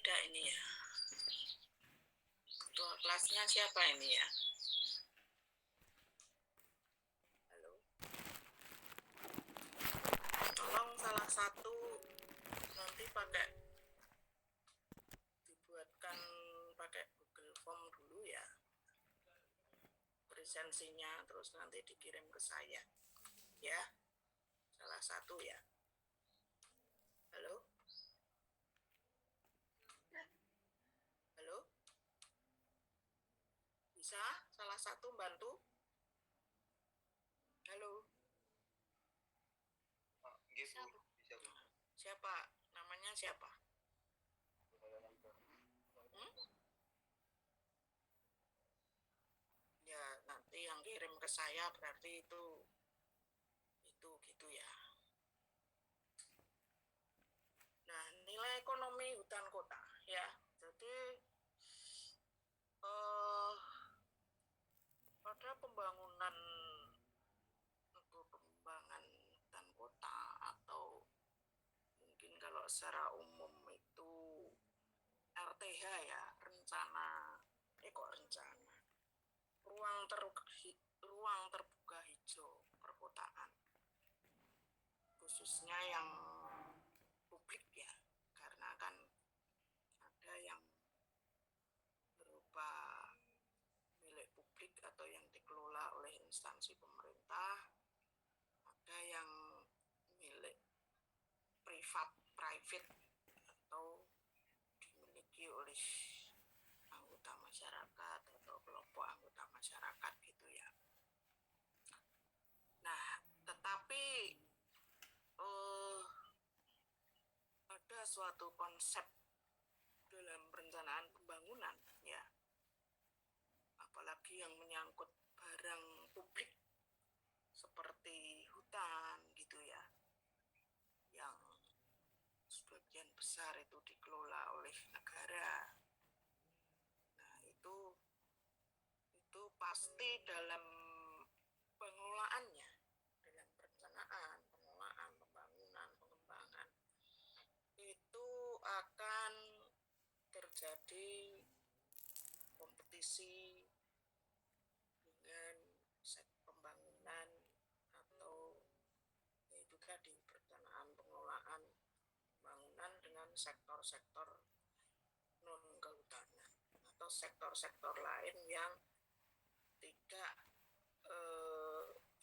Ada ini ya. Ketua kelasnya siapa ini ya? Halo. Tolong salah satu nanti dibuatkan pakai Google Form dulu ya. Presensinya terus nanti dikirim ke saya. Ya. Salah satu ya. Halo. Halo. Bisa salah satu bantu? Halo. Bisa, Bu. Siapa? Namanya siapa? Ya, nanti yang kirim ke saya berarti itu gitu ya. Nah, nilai ekonomi hutan kota ya. Jadi pada pembangunan untuk pengembangan hutan kota atau mungkin kalau secara umum itu RTH ya, ruang terbuka hijau perkotaan, khususnya yang publik ya, karena kan ada yang berupa milik publik atau yang dikelola oleh instansi pemerintah, ada yang milik private atau dimiliki oleh anggota masyarakat atau kelompok anggota masyarakat gitu ya. Nah, tetapi ada suatu konsep dalam perencanaan pembangunan ya, apalagi yang menyangkut barang publik seperti hutan gitu ya, yang sebagian besar itu dikelola oleh negara. Nah, itu pasti dalam pengelolaannya, dalam perencanaan, pengelolaan, pembangunan, pengembangan, itu akan terjadi kompetisi dengan pembangunan atau ya itu tadi perencanaan, pengelolaan, pembangunan dengan sektor-sektor non kehutanan atau sektor-sektor lain yang tidak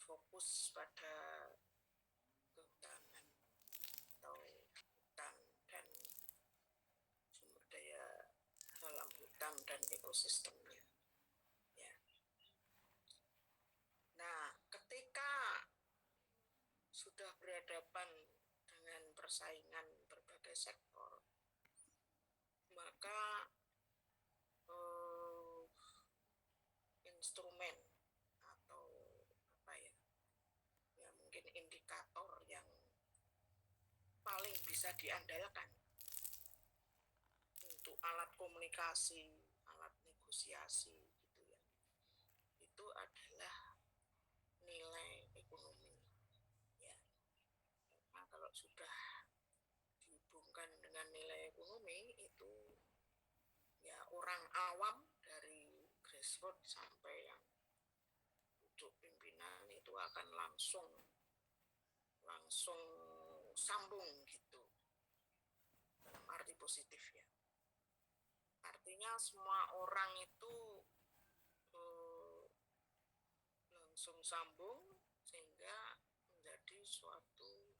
fokus pada kehutanan atau hutan dan sumber daya dalam hutan dan ekosistemnya ya. Nah, ketika sudah berhadapan dengan persaingan berbagai sektor, maka instrumen atau apa ya, mungkin indikator yang paling bisa diandalkan untuk alat komunikasi, alat negosiasi gitu ya, itu adalah nilai ekonomi ya. Nah, kalau sudah dihubungkan dengan nilai ekonomi itu ya, orang awam dari grassroots sampai yang duduk pimpinan itu akan langsung sambung gitu, dalam arti positif ya. Artinya semua orang itu langsung sambung sehingga menjadi suatu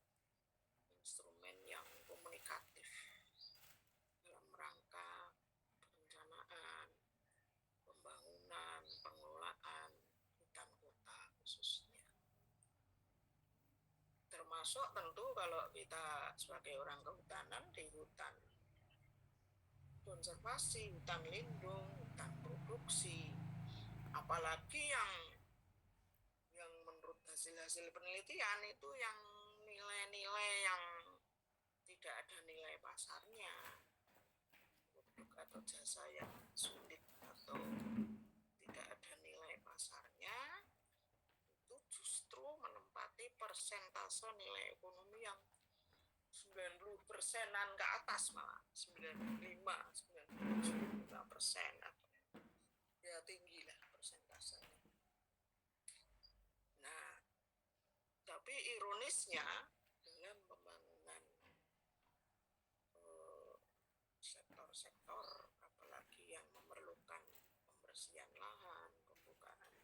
instrumen yang komunikatif dalam rangka perencanaan, pembangunan, pengelolaan hutan kota khususnya. Termasuk tentu kalau kita sebagai orang kehutanan di hutan konservasi, hutan lindung, hutan produksi, apalagi yang menurut hasil-hasil penelitian itu yang nilai-nilai yang tidak ada nilai pasarnya, produk atau jasa yang sulit atau tidak ada nilai pasarnya, itu justru menempati persentase nilai ekonomi yang 90%-an ke atas, malah 95, jenisnya dengan pembangunan sektor-sektor apalagi yang memerlukan pembersihan lahan, pembukaan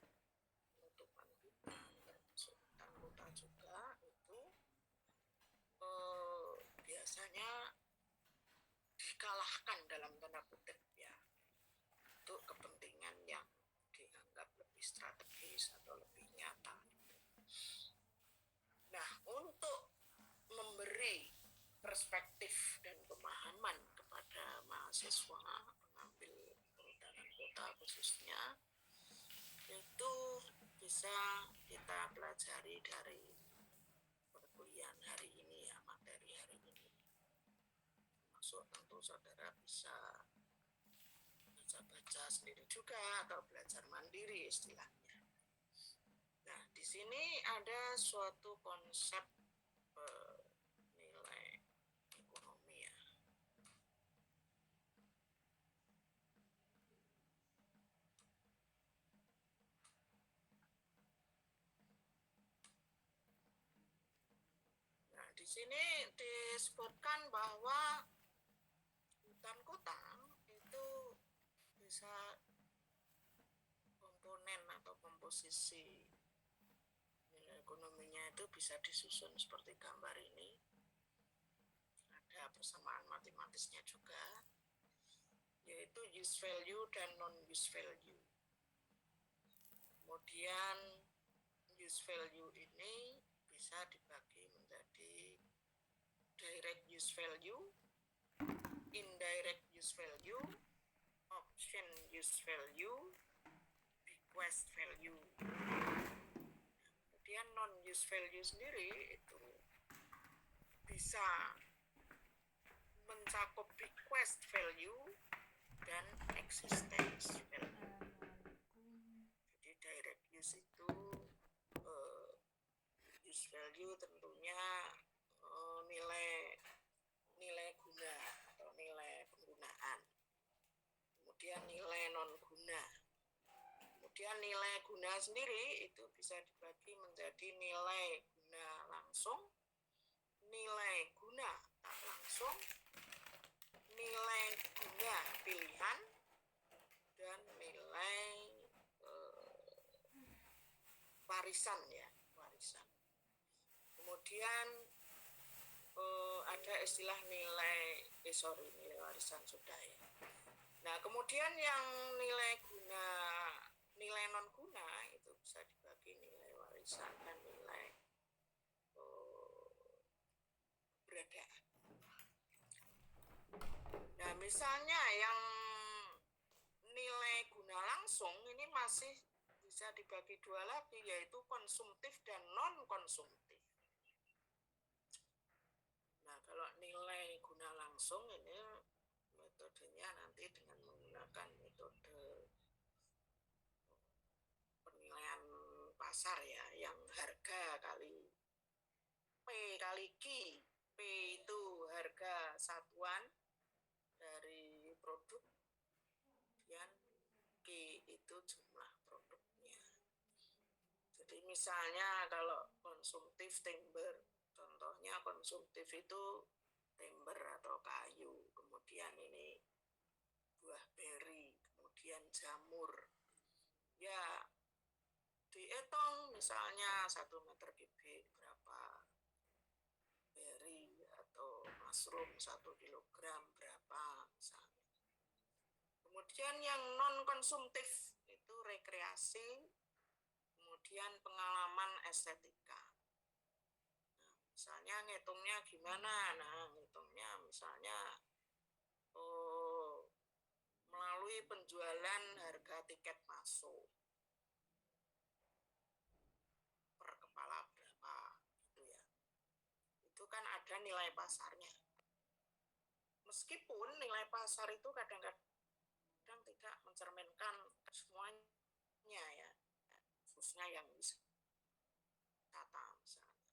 penutupan hutan, termasuk hutan kota juga itu biasanya dikalahkan dalam tanda kutip ya untuk kepentingan yang dianggap lebih strategis atau lebih nyata. Nah, untuk memberi perspektif dan pemahaman kepada mahasiswa pengambil kehutanan kota khususnya, itu bisa kita pelajari dari perkuliahan hari ini ya, materi hari ini. Maksud tentu saudara bisa baca-baca sendiri juga atau belajar mandiri istilahnya. Nah, di sini ada suatu konsep nilai ekonomi ya. Nah, di sini disebutkan bahwa hutan kota itu bisa komponen atau komposisi nilai ekonominya itu bisa disusun seperti gambar ini. Ada persamaan matematisnya juga, yaitu use value dan non-use value. Kemudian use value ini bisa dibagi menjadi direct use value, indirect use value, option use value, bequest value. Kemudian non-use value sendiri itu bisa mencakup bequest value dan existence value. Jadi direct use itu use value tentunya nilai guna atau nilai penggunaan. Kemudian nilai non guna. Kemudian nilai guna sendiri itu bisa dibagi menjadi nilai guna langsung, nilai guna tak langsung, nilai guna pilihan, dan nilai warisan ya, warisan. Kemudian ada istilah nilai warisan sudah ya. Nah, kemudian yang nilai guna, nilai non guna itu bisa dibagi nilai warisan dan nilai keberadaan. Nah, misalnya yang nilai guna langsung ini masih bisa dibagi dua lagi, yaitu konsumtif dan non-konsumtif. Nah, kalau nilai guna langsung ini metodenya nanti dengan menggunakan metode penilaian pasar ya, yang harga kali P kali Q. P itu harga satuan dari produk, kemudian Q itu jumlah produknya. Jadi misalnya kalau konsumtif timber, contohnya konsumtif itu timber atau kayu, kemudian ini buah beri, kemudian jamur. Ya, dihitung misalnya 1 meter kubik berapa beri atau mushroom 1 kilogram berapa misalnya. Kemudian yang non-konsumtif itu rekreasi, kemudian pengalaman estetika. Nah, misalnya ngitungnya gimana? Nah, ngitungnya misalnya melalui penjualan harga tiket masuk per kepala berapa gitu ya. Itu kan ada nilai pasarnya. Meskipun nilai pasar itu kadang-kadang tidak mencerminkan semuanya ya, khususnya yang wisata misalnya.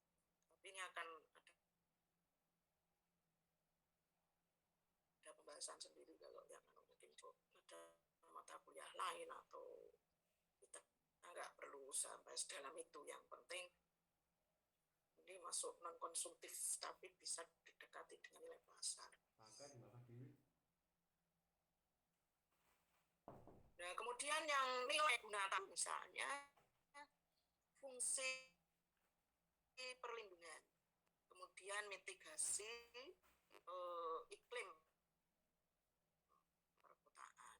Tapi ini akan ada pembahasan sendiri kalau yang mungkin ada mata kuliah lain atau kita nggak perlu sampai sedalam itu. Yang penting ini termasuk non konsumtif tapi bisa didekati dengan nilai pasar. Nah, kemudian yang nilai guna misalnya fungsi perlindungan, kemudian mitigasi iklim perkotaan,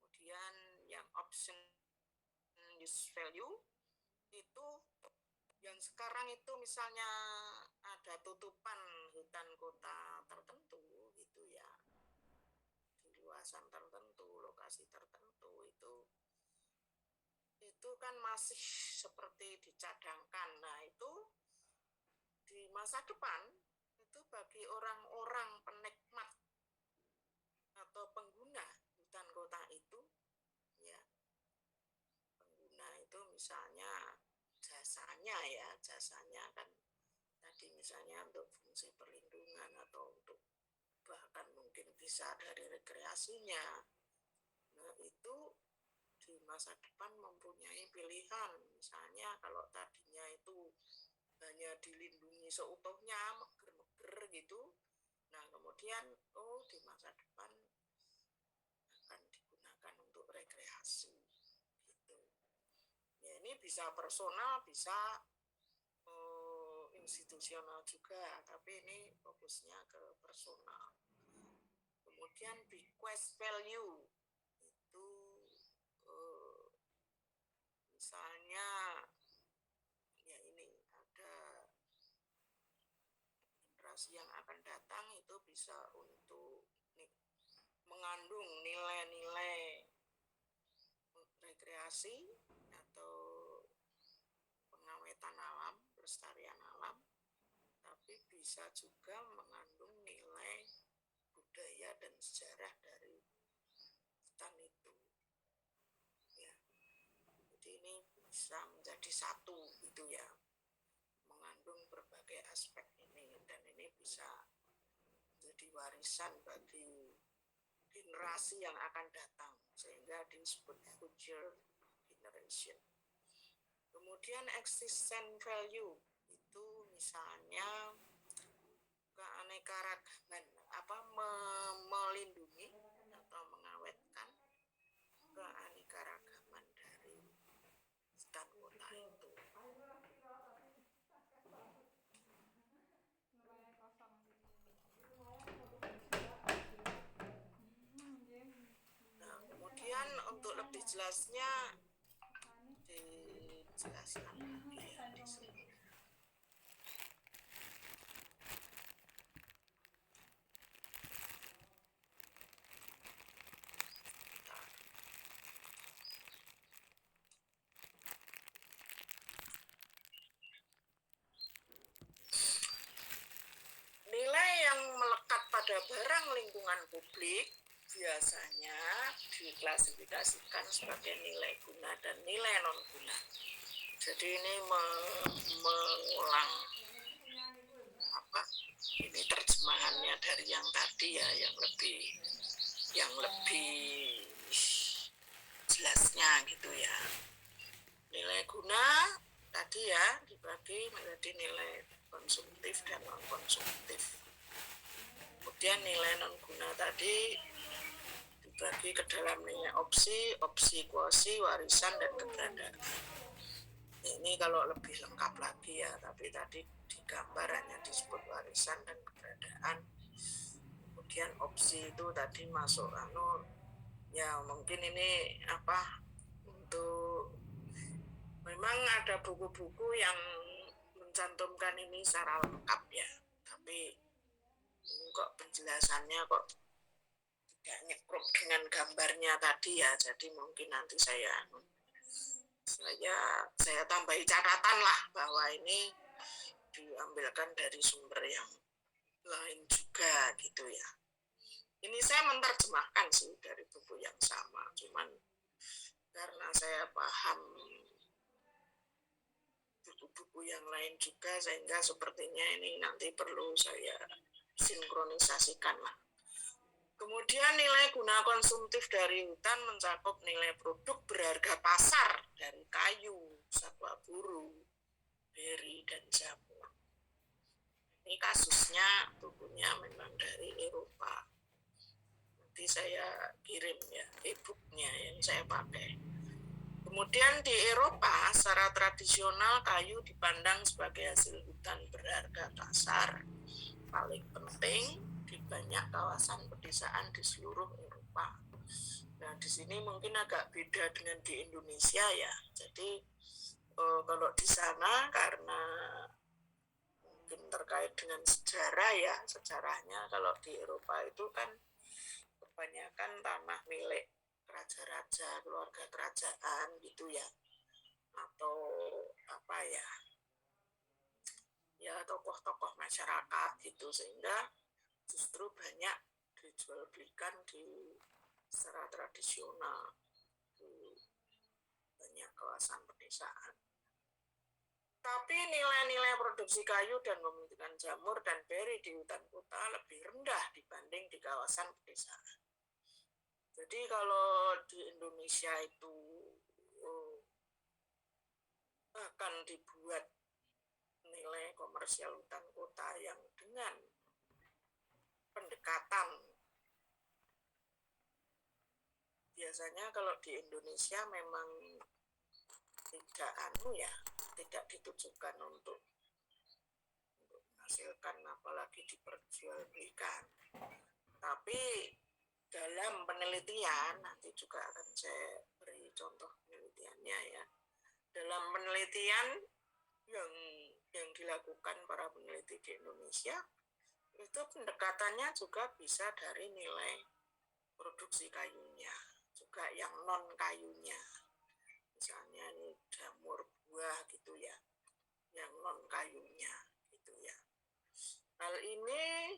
kemudian yang option use value itu yang sekarang itu misalnya ada tutupan hutan kota tertentu gitu ya, di luasan tertentu, lokasi tertentu itu kan masih seperti dicadangkan. Nah itu di masa depan itu bagi orang-orang penikmat atau pengguna hutan kota itu ya, pengguna itu misalnya jasanya kan tadi misalnya untuk fungsi perlindungan atau untuk bahkan mungkin bisa dari rekreasinya. Nah itu di masa depan mempunyai pilihan, misalnya kalau tadinya itu hanya dilindungi seutuhnya, meger-meger gitu, nah kemudian di masa depan akan digunakan untuk rekreasi gitu. Ya ini bisa personal, bisa institusional juga, tapi ini fokusnya ke personal. Kemudian bequest value itu misalnya ya ini ada generasi yang akan datang itu bisa untuk mengandung nilai-nilai rekreasi atau pengawetan alam, pelestarian alam, tapi bisa juga mengandung nilai budaya dan sejarah dari hutan itu. Ya. Jadi ini bisa menjadi satu gitu ya, mengandung berbagai aspek ini, dan ini bisa menjadi warisan bagi generasi yang akan datang, sehingga disebut future generation. Kemudian existence value itu misalnya keanekaragaman, melindungi atau mengawetkan keanekaragaman dari hutan kota itu. Nah, kemudian untuk lebih jelasnya dijelaskan lagi ya di sini. Nilai yang melekat pada barang lingkungan publik biasanya diklasifikasikan sebagai nilai guna dan nilai non guna. Jadi ini mengulang ini terjemahannya dari yang tadi ya, yang lebih jelasnya gitu ya. Nilai guna tadi ya dibagi menjadi nilai konsumtif dan non konsumtif. Kemudian nilai non guna tadi dibagi ke dalam nilai opsi, kuosi, warisan, dan keberadaan. Ini kalau lebih lengkap lagi ya, tapi tadi di gambar hanya disebut warisan dan keberadaan. Kemudian opsi itu tadi masuk ya mungkin ini untuk memang ada buku-buku yang mencantumkan ini secara lengkap ya, tapi ini kok penjelasannya kok tidak nyekrup dengan gambarnya tadi ya, jadi mungkin nanti saya tambahi catatan lah bahwa ini diambilkan dari sumber yang lain juga gitu ya. Ini saya menerjemahkan sih dari buku yang sama, cuman karena saya paham buku-buku yang lain juga, sehingga sepertinya ini nanti perlu saya sinkronisasikan lah. Kemudian nilai guna konsumtif dari hutan mencakup nilai produk berharga pasar dari kayu, satwa buru, beri dan jamur. Ini kasusnya bukunya memang dari Eropa. Nanti saya kirim ya e-booknya yang saya pakai. Kemudian di Eropa, secara tradisional kayu dipandang sebagai hasil hutan berharga kasar, paling penting di banyak kawasan pedesaan di seluruh Eropa. Nah, di sini mungkin agak beda dengan di Indonesia ya. Jadi kalau di sana karena mungkin terkait dengan sejarah ya, sejarahnya kalau di Eropa itu kan kebanyakan tanah milik raja-raja, keluarga kerajaan gitu ya, atau apa ya, ya tokoh-tokoh masyarakat gitu, sehingga justru banyak dijual belikan di secara tradisional di banyak kawasan pedesaan. Tapi nilai-nilai produksi kayu dan pembentukan jamur dan beri di hutan kota lebih rendah dibanding di kawasan pedesaan. Jadi kalau di Indonesia itu akan dibuat nilai komersial hutan kota yang dengan pendekatan, biasanya kalau di Indonesia memang tidak ditujukan untuk menghasilkan apalagi diperjualbelikan. Tapi dalam penelitian, nanti juga akan saya beri contoh penelitiannya ya. Dalam penelitian yang dilakukan para peneliti di Indonesia, itu pendekatannya juga bisa dari nilai produksi kayunya, juga yang non kayunya. Misalnya ini jamur buah gitu ya, yang non kayunya gitu ya. Hal ini,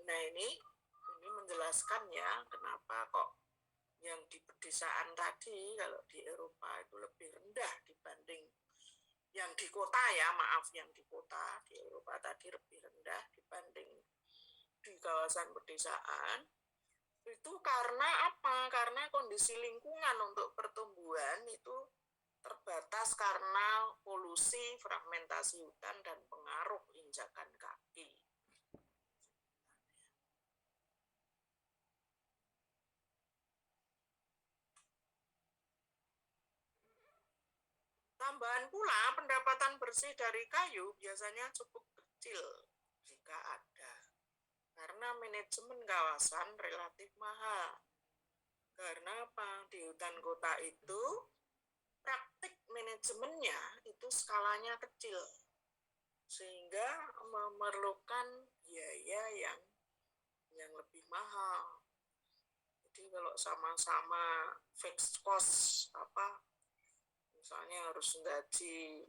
nah ini menjelaskan ya kenapa kok yang di pedesaan tadi kalau di Eropa itu lebih rendah dibanding yang di kota ya, maaf, yang di kota di Eropa tadi lebih rendah dibanding di kawasan pedesaan. Itu karena apa? Karena kondisi lingkungan untuk pertumbuhan itu terbatas karena polusi, fragmentasi hutan, dan pengaruh injakan kaki. Tambahan pula, pendapatan bersih dari kayu biasanya cukup kecil jika ada, karena manajemen kawasan relatif mahal. Karena apa? Di hutan kota itu praktik manajemennya itu skalanya kecil, sehingga memerlukan biaya yang lebih mahal. Jadi kalau sama-sama fixed cost misalnya harus gaji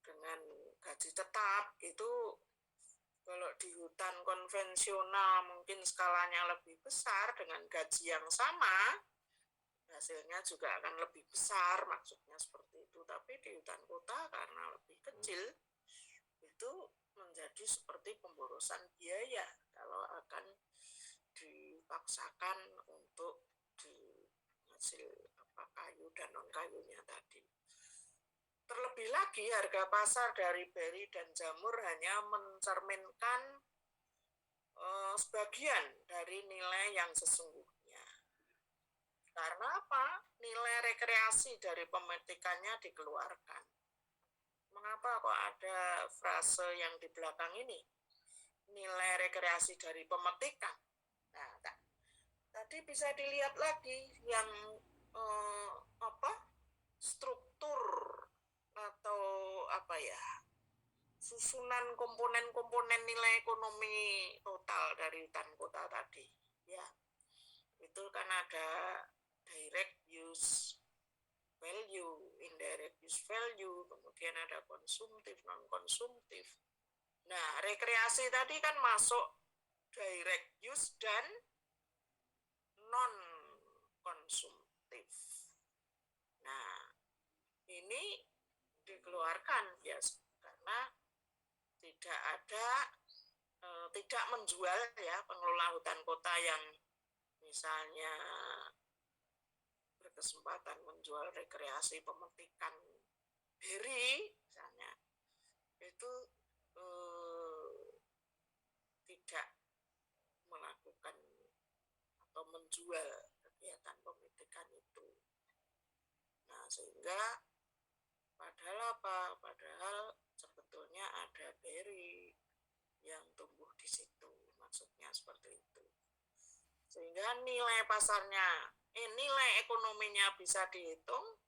dengan gaji tetap, itu kalau di hutan konvensional mungkin skalanya lebih besar dengan gaji yang sama, hasilnya juga akan lebih besar, maksudnya seperti itu. Tapi di hutan kota karena lebih kecil, itu menjadi seperti pemborosan biaya kalau akan dipaksakan untuk hasil kayu dan non kayunya tadi. Terlebih lagi harga pasar dari beri dan jamur hanya mencerminkan sebagian dari nilai yang sesungguhnya. Karena apa? Nilai rekreasi dari pemetikannya dikeluarkan. Mengapa kok ada frase yang di belakang ini? Nilai rekreasi dari pemetikan. Nah, tadi bisa dilihat lagi yang struktur atau susunan komponen-komponen nilai ekonomi total dari hutan kota tadi ya. Itu kan ada direct use value, indirect use value, kemudian ada konsumtif, non konsumtif. Nah, rekreasi tadi kan masuk direct use dan non konsumtif. Nah, ini dikeluarkan ya karena tidak menjual ya, pengelola hutan kota yang misalnya berkesempatan menjual rekreasi pemetikan BRI misalnya itu tidak melakukan atau menjual kegiatan pendidikan itu. Nah, sehingga padahal apa? Padahal sebetulnya ada BRI yang tumbuh di situ, maksudnya seperti itu. Sehingga nilai pasarnya, nilai ekonominya bisa dihitung,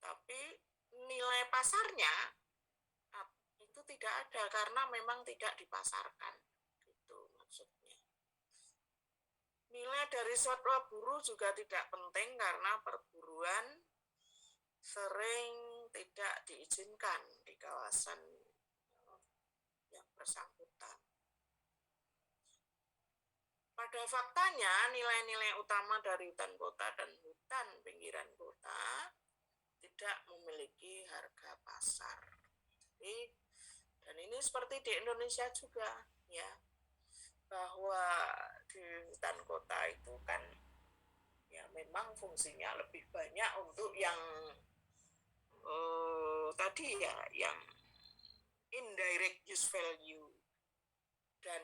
tapi nilai pasarnya itu tidak ada karena memang tidak dipasarkan, gitu maksudnya. Nilai dari satwa buru juga tidak penting karena perburuan sering tidak diizinkan di kawasan yang bersangkutan. Pada faktanya, nilai-nilai utama dari hutan kota dan hutan pinggiran kota tidak memiliki harga pasar. Dan ini seperti di Indonesia juga, ya, bahwa di hutan kota itu kan ya memang fungsinya lebih banyak untuk yang tadi ya, yang indirect use value dan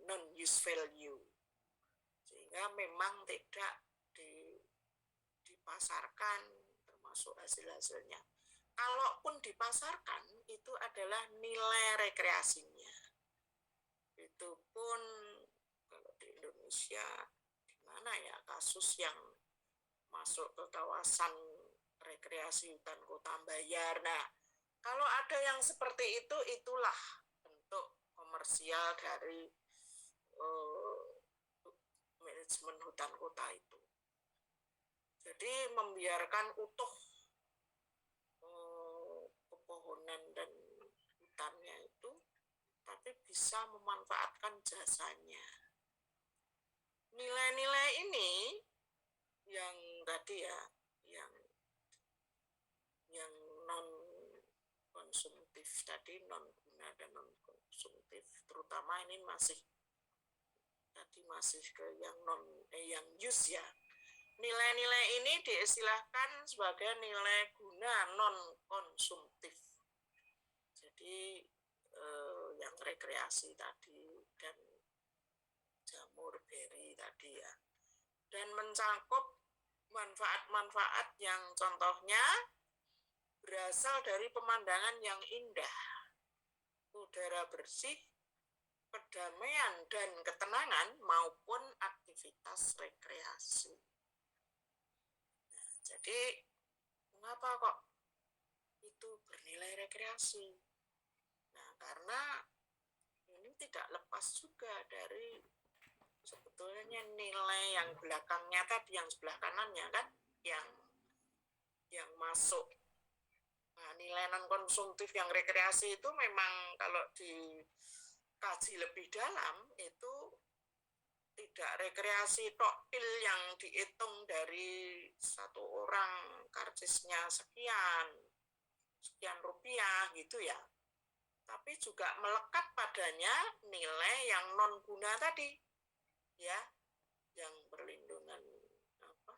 non-use value, sehingga memang tidak dipasarkan termasuk hasil-hasilnya. Kalaupun dipasarkan, itu adalah nilai rekreasinya. Itu pun kalau di Indonesia, di mana ya kasus yang masuk ke kawasan rekreasi hutan kota bayar. Nah, kalau ada yang seperti itu, itulah bentuk komersial dari manajemen hutan kota itu. Jadi membiarkan utuh pepohonan dan hutannya itu, tapi bisa memanfaatkan jasanya. Nilai-nilai ini yang tadi ya, yang non konsumtif tadi, non guna dan non konsumtif, terutama ini masih ke yang yang use ya. Nilai-nilai ini diistilahkan sebagai nilai guna non konsumtif. Jadi yang rekreasi tadi dan jamur beri tadi ya, dan mencakup manfaat-manfaat yang contohnya berasal dari pemandangan yang indah, udara bersih, kedamaian dan ketenangan maupun aktivitas rekreasi. Nah, jadi mengapa kok itu bernilai rekreasi? Nah, karena ini tidak lepas juga dari sebetulnya nilai yang belakangnya tadi, yang sebelah kanannya kan, yang masuk. Nah, nilai non konsumtif yang rekreasi itu memang kalau dikaji lebih dalam itu tidak rekreasi toktil yang dihitung dari satu orang karcisnya sekian rupiah gitu ya, tapi juga melekat padanya nilai yang non guna tadi ya, yang perlindungan apa,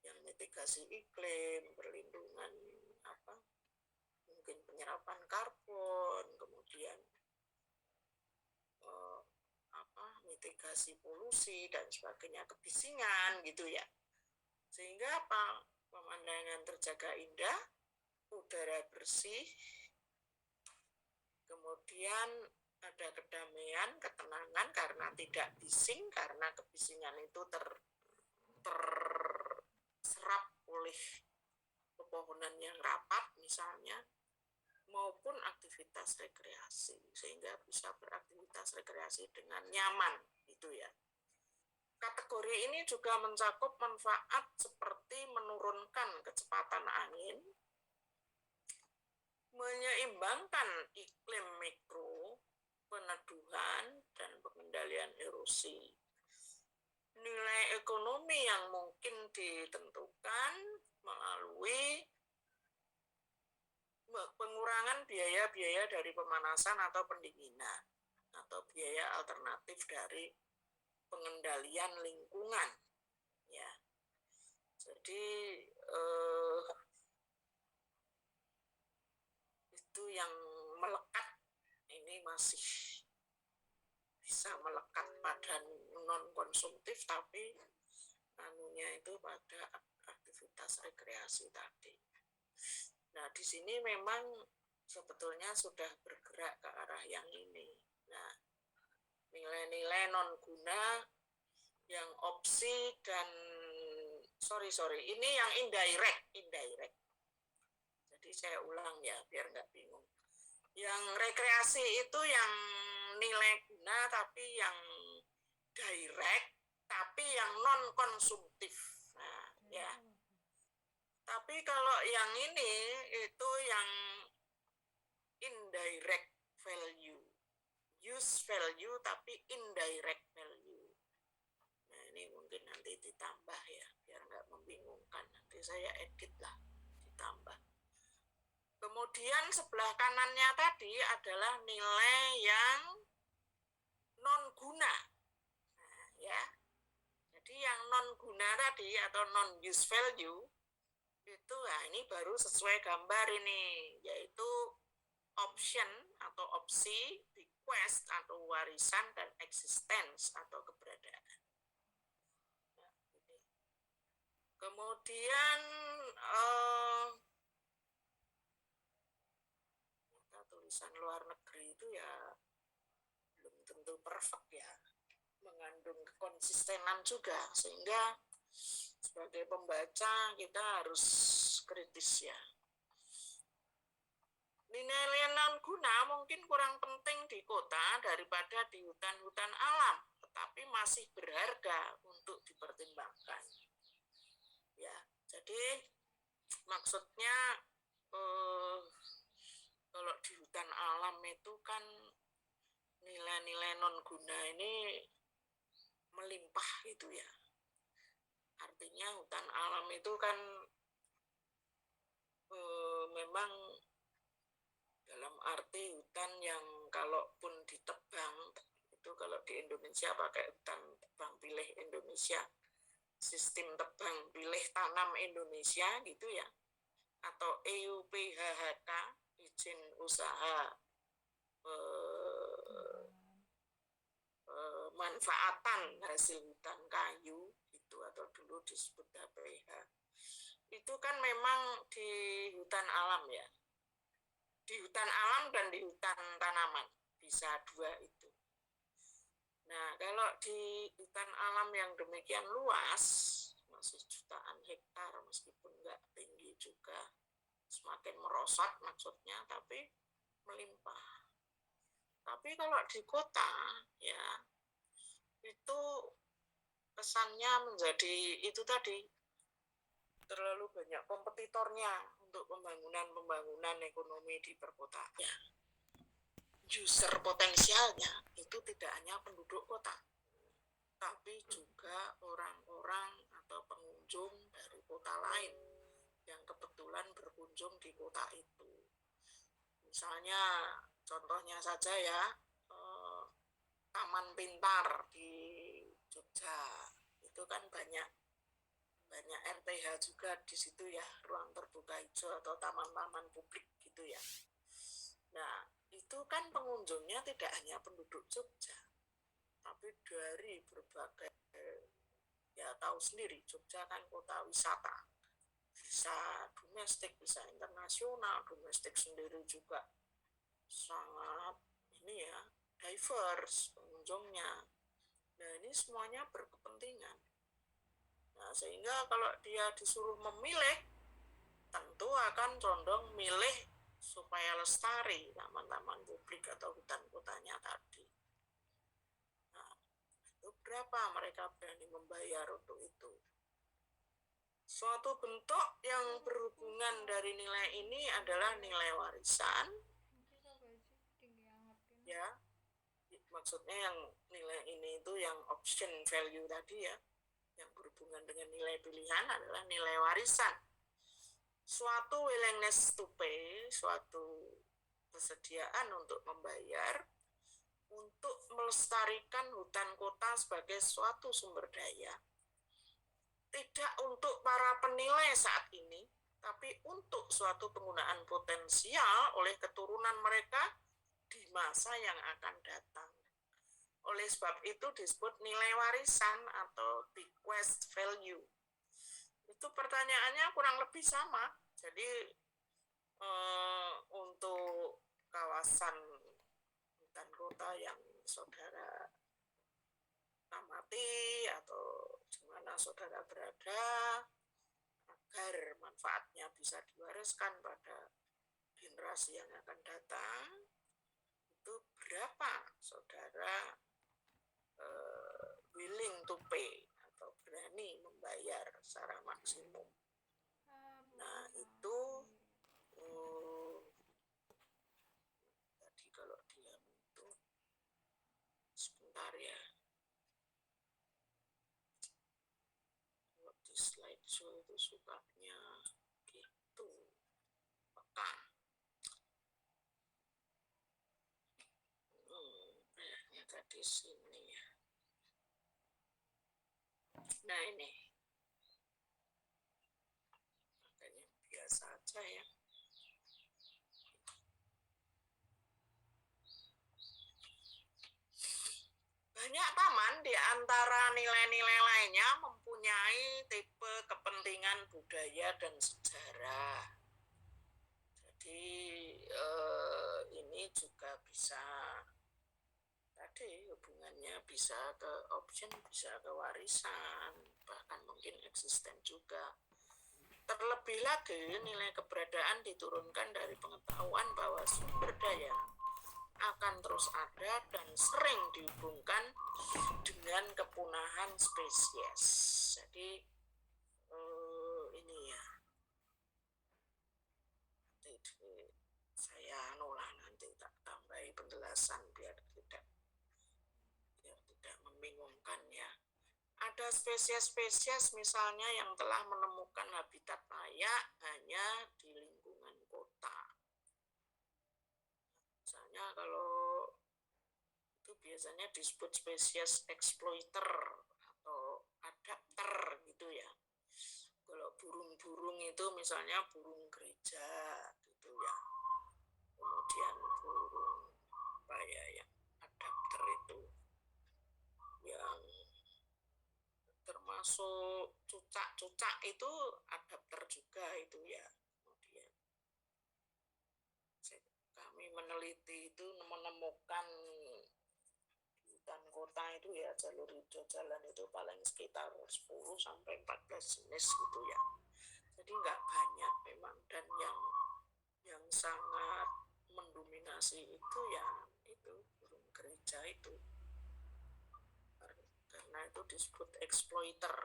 yang mitigasi iklim, perlindungan apa, mungkin penyerapan karbon, kemudian mitigasi polusi dan sebagainya, kebisingan gitu ya. Sehingga apa? Pemandangan terjaga indah, udara bersih, kemudian ada kedamaian, ketenangan karena tidak bising, karena kebisingan itu terserap oleh pepohonan yang rapat misalnya, maupun aktivitas rekreasi, sehingga bisa beraktivitas rekreasi dengan nyaman gitu ya. Kategori ini juga mencakup manfaat seperti menurunkan kecepatan angin, menyeimbangkan iklim mikro, peneduhan, dan pengendalian erosi. Nilai ekonomi yang mungkin ditentukan melalui pengurangan biaya-biaya dari pemanasan atau pendinginan, atau biaya alternatif dari pengendalian lingkungan ya. Jadi itu yang melekat ini masih bisa melekat pada non konsumtif, tapi anunya itu pada aktivitas rekreasi tadi. Nah, di sini memang sebetulnya sudah bergerak ke arah yang ini. Nah, nilai-nilai non guna yang opsi dan sorry ini yang indirect. Jadi saya ulang ya biar nggak bingung. Yang rekreasi itu yang nilai guna tapi yang direct, tapi yang non konsumtif. Nah, ya. Tapi kalau yang ini itu yang indirect value, use value tapi indirect value. Nah, ini mungkin nanti ditambah ya biar nggak membingungkan. Nanti saya edit lah, ditambah. Kemudian sebelah kanannya tadi adalah nilai yang non guna. Nah, ya. Jadi yang non guna tadi atau non use value itu, nah ini baru sesuai gambar ini, yaitu option atau opsi, bequest atau warisan, dan existence atau keberadaan. Nah, ini. Kemudian tulisan luar negeri itu ya belum tentu perfect ya, mengandung konsistenan juga, sehingga sebagai pembaca kita harus kritis ya. Nilai non guna mungkin kurang penting di kota daripada di hutan-hutan alam, tetapi masih berharga untuk dipertimbangkan. Ya, jadi maksudnya kalau di hutan alam itu kan nilai-nilai non guna ini melimpah gitu ya. Artinya hutan alam itu kan memang dalam arti hutan yang kalaupun ditebang, itu kalau di Indonesia pakai hutan tebang pilih Indonesia, sistem tebang pilih tanam Indonesia gitu ya, atau EUPHHK, izin usaha manfaatan hasil hutan kayu itu, atau dulu disebut HPH. Itu kan memang di hutan alam ya, di hutan alam dan di hutan tanaman, bisa dua itu. Nah, kalau di hutan alam yang demikian luas, masih jutaan hektar meskipun nggak tinggi juga, semakin merosot maksudnya, tapi melimpah. Tapi kalau di kota ya itu kesannya menjadi itu tadi, terlalu banyak kompetitornya untuk pembangunan ekonomi di perkotaan. Ya. User potensialnya itu tidak hanya penduduk kota, tapi juga orang-orang atau pengunjung dari kota lain yang kebetulan berkunjung di kota itu. Misalnya contohnya saja ya, Taman Pintar di Jogja itu kan banyak RTH juga di situ ya, ruang terbuka hijau atau taman-taman publik gitu ya. Nah, itu kan pengunjungnya tidak hanya penduduk Jogja, tapi dari berbagai, ya tahu sendiri Jogja kan kota wisata, bisa domestik, bisa internasional. Domestik sendiri juga sangat ini ya, diverse pengunjungnya. Nah, ini semuanya berkepentingan. Nah, sehingga kalau dia disuruh memilih, tentu akan condong milih supaya lestari taman-taman publik atau hutan kotanya tadi. Nah, itu berapa mereka berani membayar untuk itu. Suatu bentuk yang berhubungan dari nilai ini adalah nilai warisan. Ya, maksudnya yang nilai ini itu yang option value tadi ya, yang berhubungan dengan nilai pilihan adalah nilai warisan. Suatu willingness to pay, suatu kesediaan untuk membayar untuk melestarikan hutan kota sebagai suatu sumber daya. Tidak untuk para penilai saat ini, tapi untuk suatu penggunaan potensial oleh keturunan mereka di masa yang akan datang. Oleh sebab itu disebut nilai warisan atau bequest value. Itu pertanyaannya kurang lebih sama. Jadi untuk kawasan hutan kota yang saudara amati atau di mana saudara berada, agar manfaatnya bisa diwariskan pada generasi yang akan datang, itu berapa saudara willing to pay atau berani membayar secara maksimum. Nah itu tadi kalau dia itu sebentar ya, di slideshow itu sukanya gitu peka. Kayaknya tadi sini ya. Nah ini makanya biasa aja ya. Banyak taman di antara nilai-nilai lainnya mempunyai tipe kepentingan budaya dan sejarah. Jadi ini juga bisa tadi hubungannya bisa ke option, bisa ke warisan, bahkan mungkin eksisten juga. Terlebih lagi nilai keberadaan diturunkan dari pengetahuan bahwa sumber daya akan terus ada dan sering dihubungkan dengan kepunahan spesies. Jadi ini ya, saya nanti tak tambahi penjelasan biar tidak membingungkan ya. Ada spesies-spesies misalnya yang telah menemukan habitat layak hanya di lingkungan kota. Misalnya kalau itu biasanya disebut spesies exploiter atau adapter gitu ya. Kalau burung-burung itu misalnya burung gereja gitu ya. Kemudian burung apa ya yang adapter itu yang termasuk cucak itu adapter juga itu ya. Kemudian kami meneliti itu menemukan hutan kota itu ya jalur hijau jalan itu paling sekitar 10 sampai 14 jenis gitu ya. Jadi nggak banyak memang, dan yang sangat mendominasi itu ya itu burung gereja itu. Karena itu disebut exploiter.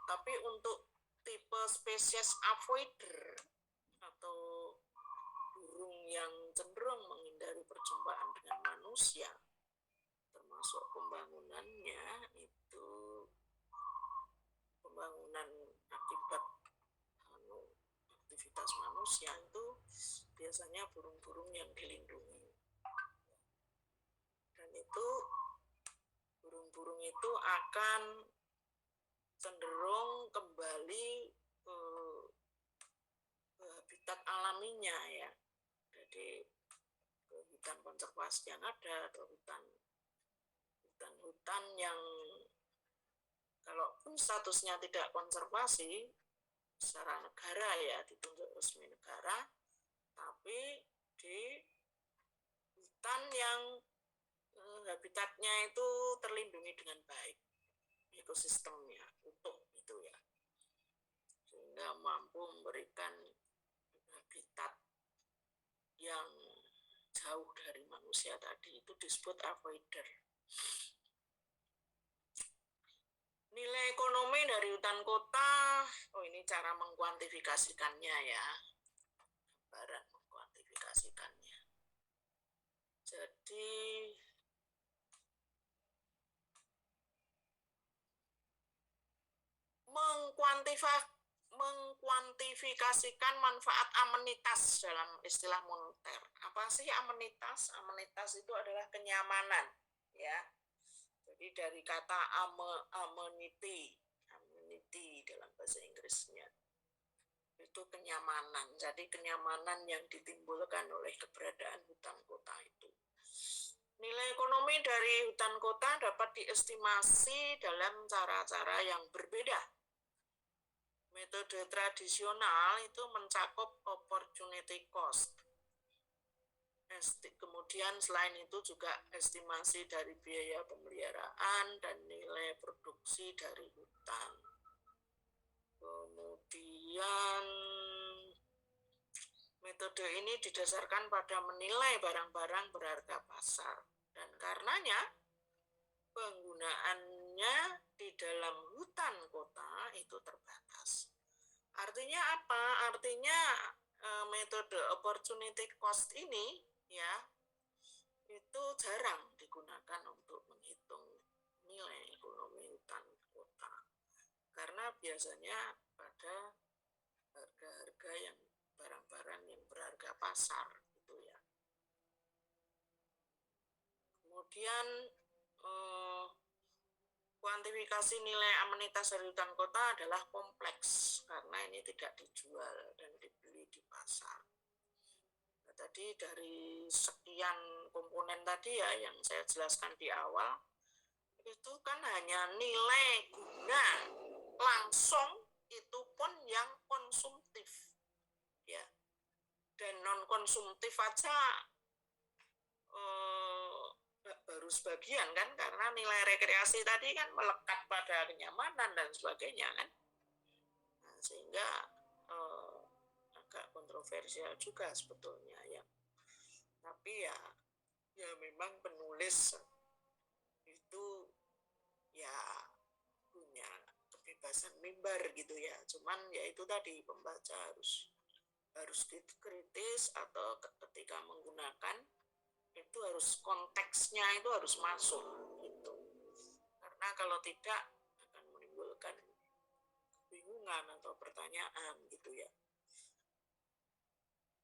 Tapi untuk tipe spesies avoider atau burung yang cenderung menghindari perjumpaan dengan manusia, termasuk pembangunannya itu pembangunan akibat aktivitas manusia, itu biasanya burung-burung yang dilindungi. Dan itu burung-burung itu akan cenderung kembali ke habitat alaminya ya. Jadi ke hutan konservasi yang ada atau hutan-hutan yang kalaupun statusnya tidak konservasi secara negara ya, ditunjuk resmi negara, tapi di hutan yang habitatnya itu terlindungi dengan baik, ekosistemnya utuh gitu ya, sehingga mampu memberikan habitat yang jauh dari manusia tadi, itu disebut avoider. Nilai ekonomi dari hutan kota, ini cara mengkuantifikasikannya ya, gambaran mengkuantifikasikannya. Jadi mengkuantifikasikan manfaat amenitas dalam istilah moneter. Apa sih amenitas? Amenitas itu adalah kenyamanan ya. Jadi dari kata amenity dalam bahasa Inggrisnya. itu kenyamanan. Jadi kenyamanan yang ditimbulkan oleh keberadaan hutan kota itu. Nilai ekonomi dari hutan kota dapat diestimasi dalam cara-cara yang berbeda. Metode tradisional itu mencakup opportunity cost. Kemudian selain itu juga estimasi dari biaya pemeliharaan dan nilai produksi dari hutan. Kemudian metode ini didasarkan pada menilai barang-barang berharga pasar. Dan karenanya penggunaannya di dalam hutan kota itu terbatas. Artinya apa? Artinya metode opportunity cost ini ya itu jarang digunakan untuk menghitung nilai ekonomi hutan kota. Karena biasanya pada harga-harga yang barang-barang yang berharga pasar gitu ya. Kemudian kuantifikasi nilai amenitas dari hutan kota adalah kompleks karena ini tidak dijual dan dibeli di pasar. Nah, tadi dari sekian komponen tadi ya yang saya jelaskan di awal, itu kan hanya nilai guna langsung, itu pun yang konsumtif ya, dan non konsumtif aja baru sebagian kan, karena nilai rekreasi tadi kan melekat pada kenyamanan dan sebagainya kan. Nah, sehingga agak kontroversial juga sebetulnya ya. Tapi ya memang penulis itu ya punya kebebasan mimbar gitu ya. Cuman ya itu tadi pembaca harus kritis, atau ketika menggunakan itu harus konteksnya itu harus masuk gitu. Karena kalau tidak akan menimbulkan kebingungan atau pertanyaan gitu ya.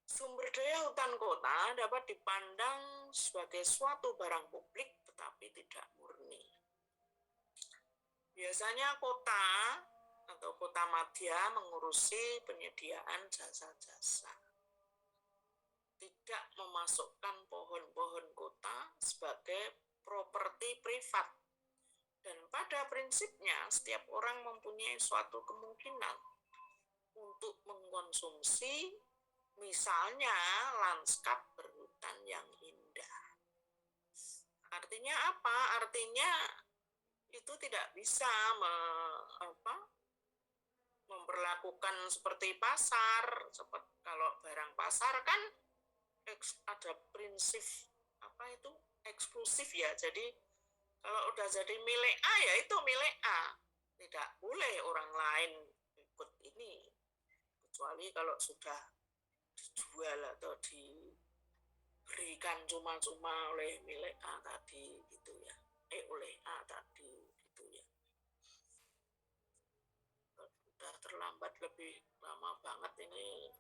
Sumber daya hutan kota dapat dipandang sebagai suatu barang publik tetapi tidak murni. Biasanya kota atau kota madya mengurusi penyediaan jasa-jasa. Tidak memasukkan pohon-pohon kota sebagai properti privat. Dan pada prinsipnya setiap orang mempunyai suatu kemungkinan untuk mengkonsumsi misalnya lanskap berhutan yang indah. Artinya apa? Artinya itu tidak bisa memperlakukan seperti pasar. Kalau barang pasar kan ada prinsip itu eksklusif ya. Jadi kalau udah jadi milik A ya itu milik A. Tidak boleh orang lain ikut ini. Kecuali kalau sudah dijual atau diberikan cuma-cuma oleh milik A tadi gitu ya. Oleh A tadi gitu ya. Udah terlambat lebih lama banget ini.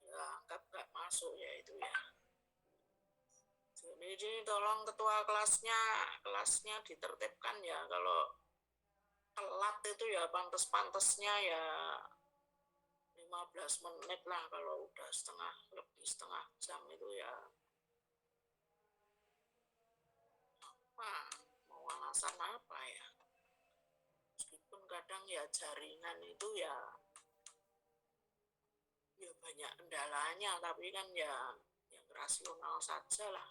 Ya, anggap nggak masuk ya itu ya. Jadi tolong ketua kelasnya ditertibkan ya. Kalau telat itu ya pantes-pantesnya ya 15 menit lah. Kalau udah lebih setengah jam itu ya mau alasan apa ya. Meskipun kadang ya jaringan itu ya banyak kendalanya, tapi kan ya yang rasional saja lah.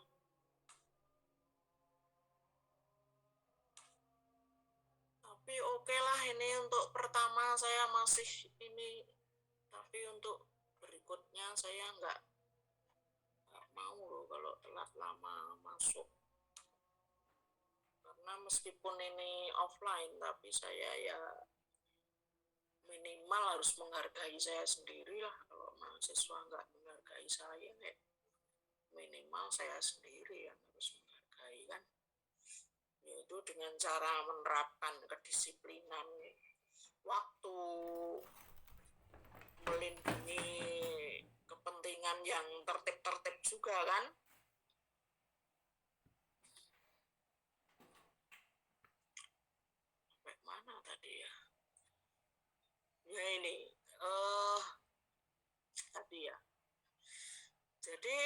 Tapi oke lah, ini untuk pertama saya masih ini, tapi untuk berikutnya saya nggak mau loh kalau telat lama masuk. Karena meskipun ini offline, tapi saya ya minimal harus menghargai saya sendiri lah. Kalau mahasiswa nggak menghargai saya, minimal saya sendiri yang harus menghargai kan. Yaitu dengan cara menerapkan kedisiplinan waktu, melindungi kepentingan yang tertib-tertib juga kan. Sampai mana tadi ya? Ya ini, eh tadi ya. Jadi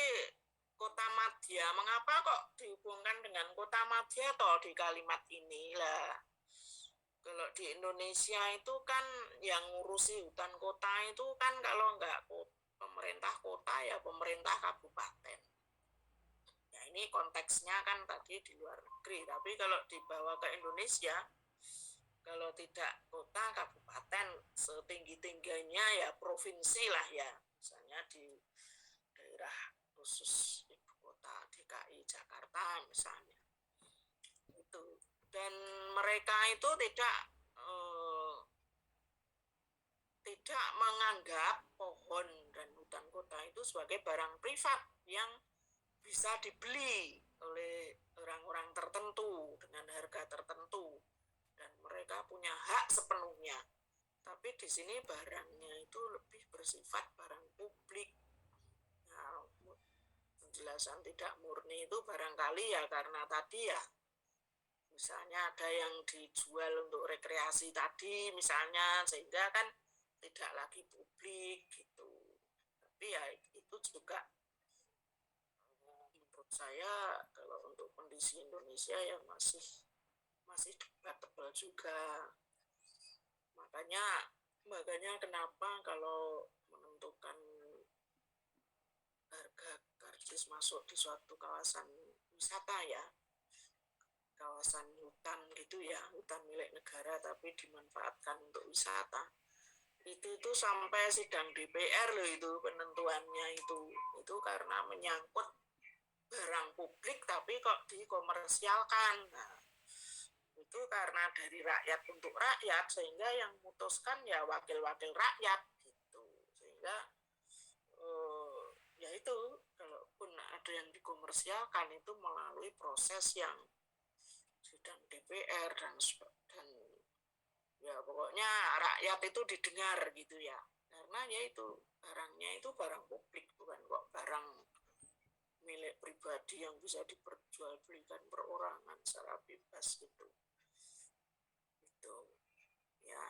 kota madya, mengapa kok dihubungkan dengan kota madya toh di kalimat ini lah? Kalau di Indonesia itu kan yang ngurusi hutan kota itu kan kalau nggak pemerintah kota ya pemerintah kabupaten. Ya ini konteksnya kan tadi di luar negeri, tapi kalau dibawa ke Indonesia, kalau tidak kota kabupaten, setinggi-tingginya ya provinsi lah ya, misalnya di daerah khusus ibu kota DKI Jakarta misalnya itu, dan mereka itu tidak menganggap pohon dan hutan kota itu sebagai barang privat yang bisa dibeli oleh orang-orang tertentu dengan harga tertentu dan mereka punya hak sepenuhnya. Tapi di sini barangnya itu lebih bersifat barang publik. Nah, penjelasan tidak murni itu barangkali ya karena tadi ya misalnya ada yang dijual untuk rekreasi tadi misalnya, sehingga kan tidak lagi publik gitu. Tapi ya itu juga menurut saya kalau untuk kondisi Indonesia ya masih debatable juga. Makanya kenapa kalau menentukan harga karcis masuk di suatu kawasan wisata ya, kawasan hutan gitu ya, hutan milik negara tapi dimanfaatkan untuk wisata, itu sampai sidang DPR loh itu penentuannya itu karena menyangkut barang publik tapi kok dikomersialkan. Nah, itu karena dari rakyat untuk rakyat sehingga yang memutuskan ya wakil-wakil rakyat gitu, sehingga ya itu kalaupun ada yang dikomersialkan itu melalui proses yang sidang DPR dan ya pokoknya rakyat itu didengar gitu ya, karena ya itu barangnya itu barang publik bukan kok barang milik pribadi yang bisa diperjualbelikan perorangan secara bebas gitu ya.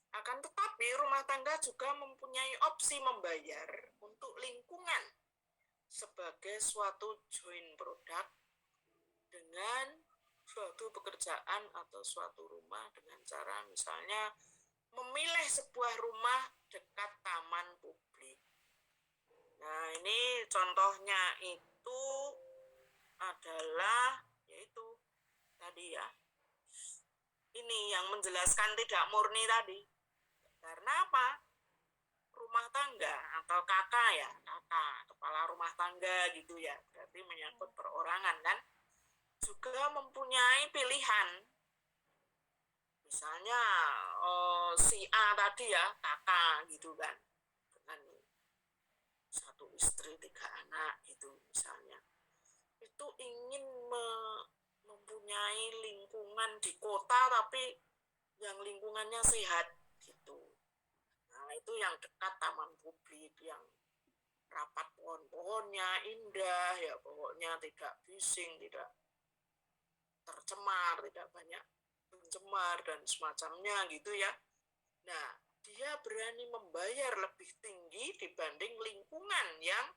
Akan tetapi rumah tangga juga mempunyai opsi membayar untuk lingkungan sebagai suatu joint product dengan suatu pekerjaan atau suatu rumah dengan cara misalnya memilih sebuah rumah dekat taman publik. Nah ini contohnya itu adalah yaitu tadi ya, ini yang menjelaskan tidak murni tadi. Karena apa? Rumah tangga atau kakak ya, kakak, kepala rumah tangga gitu ya, berarti menyangkut perorangan kan, juga mempunyai pilihan. Misalnya si A tadi ya, kakak gitu kan, dengan satu istri 3 anak gitu misalnya, itu ingin mempunyai lingkungan di kota tapi yang lingkungannya sehat gitu. Nah itu yang dekat taman publik, yang rapat pohon-pohonnya indah ya, pokoknya tidak bising, tidak tercemar, tidak banyak pencemar dan semacamnya gitu ya. Nah dia berani membayar lebih tinggi dibanding lingkungan yang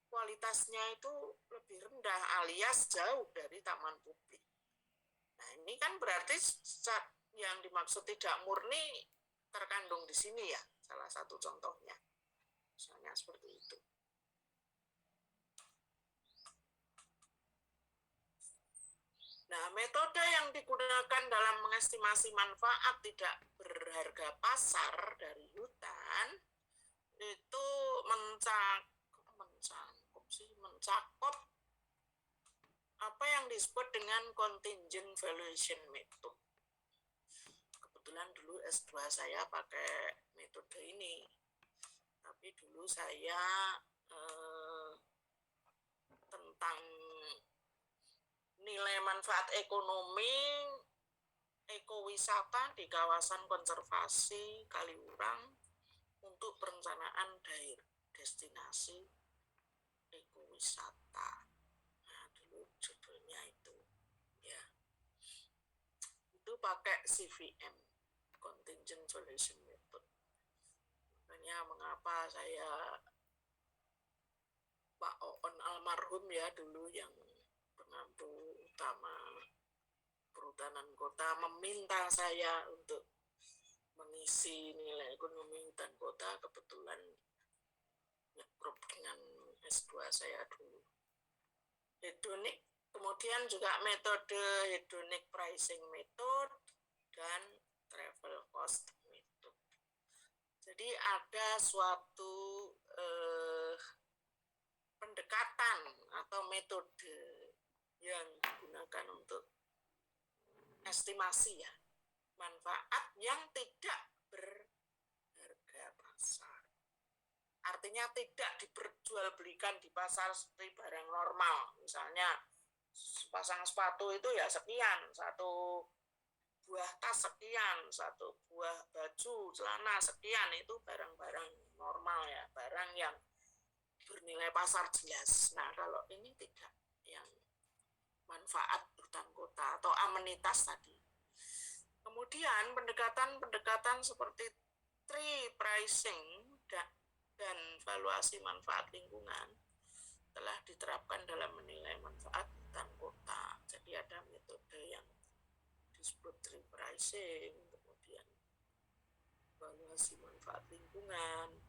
kualitasnya itu lebih rendah alias jauh dari taman publik. Nah ini kan berarti yang dimaksud tidak murni terkandung di sini ya, salah satu contohnya. Misalnya seperti itu. Nah, metode yang digunakan dalam mengestimasi manfaat tidak berharga pasar dari hutan itu mencakup apa yang disebut dengan contingent valuation method. Kebetulan dulu S2 saya pakai metode ini, tapi dulu saya tentang nilai manfaat ekonomi ekowisata di kawasan konservasi Kaliurang untuk perencanaan daerah destinasi ekowisata. Nah, dulu judulnya itu ya. Itu pakai CVM, contingent valuation method. Makanya mengapa saya Pak Oon almarhum ya dulu yang pengampu utama Perhutanan Kota meminta saya untuk mengisi nilai ekonomi hutan kota, kebetulan nyekrop dengan S2 saya dulu. Hedonic, kemudian juga metode hedonic pricing method dan travel cost method. Jadi ada suatu pendekatan atau metode yang digunakan untuk estimasi ya manfaat yang tidak berharga pasar. Artinya tidak diperjualbelikan di pasar seperti barang normal. Misalnya sepasang sepatu itu ya sekian, satu buah tas sekian, satu buah baju, celana sekian, itu barang-barang normal ya, barang yang bernilai pasar jelas. Nah, kalau ini tidak, yang manfaat hutan kota atau amenitas tadi. Kemudian pendekatan-pendekatan seperti tree pricing dan valuasi manfaat lingkungan telah diterapkan dalam menilai manfaat hutan kota. Jadi ada metode yang disebut tree pricing, kemudian valuasi manfaat lingkungan,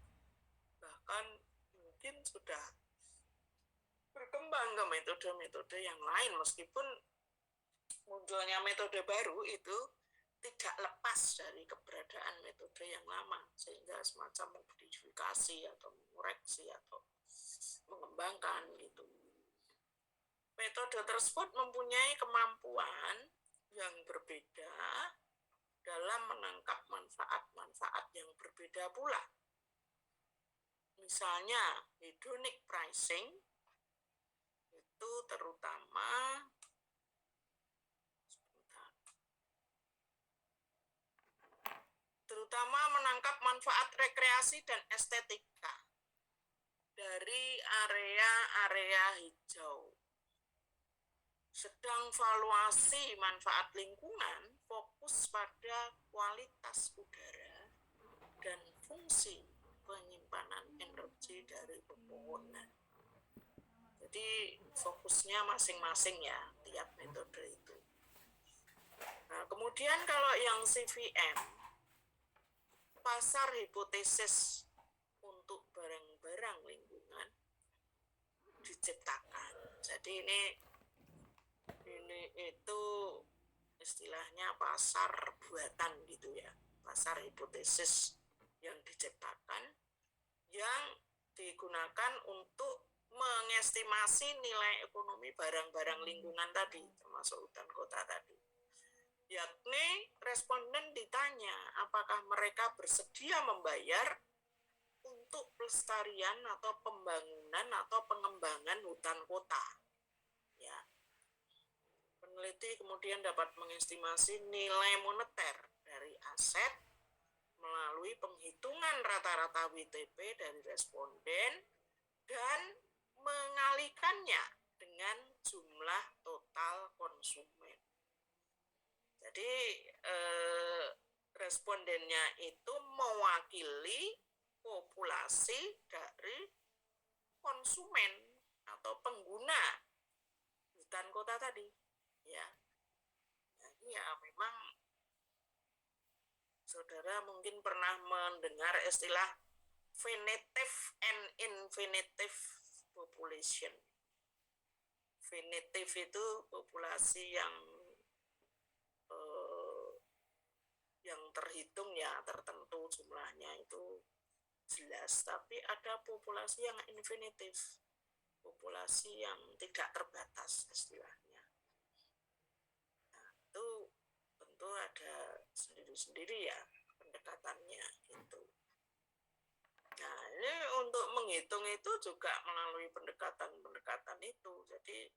bahkan mungkin sudah berkembang ke metode-metode yang lain, meskipun munculnya metode baru itu tidak lepas dari keberadaan metode yang lama, sehingga semacam modifikasi atau mengoreksi atau mengembangkan gitu. Metode tersebut mempunyai kemampuan yang berbeda dalam menangkap manfaat-manfaat yang berbeda pula. Misalnya hedonic pricing itu terutama menangkap manfaat rekreasi dan estetika dari area-area hijau. Sedang valuasi manfaat lingkungan fokus pada kualitas udara dan fungsi penyimpanan energi dari pepohonan. Jadi fokusnya masing-masing ya, tiap metode itu. Nah, kemudian kalau yang CVM, pasar hipotesis untuk barang-barang lingkungan diciptakan. Jadi ini itu istilahnya pasar buatan gitu ya, pasar hipotesis yang diciptakan, yang digunakan untuk mengestimasi nilai ekonomi barang-barang lingkungan tadi, termasuk hutan kota tadi. Yakni responden ditanya apakah mereka bersedia membayar untuk pelestarian atau pembangunan atau pengembangan hutan kota. Ya. Peneliti kemudian dapat mengestimasi nilai moneter dari aset melalui penghitungan rata-rata WTP dari responden dan mengalikannya dengan jumlah total konsumen. Jadi respondennya itu mewakili populasi dari konsumen atau pengguna hutan kota tadi, ya. Jadi ya memang saudara mungkin pernah mendengar istilah finite and infinitive population. Finite itu populasi yang terhitung ya, tertentu jumlahnya itu jelas, tapi ada populasi yang infinitif, populasi yang tidak terbatas istilahnya. Nah, itu tentu ada sendiri-sendiri ya pendekatannya gitu. Nah, ini untuk menghitung itu juga melalui pendekatan-pendekatan itu. Jadi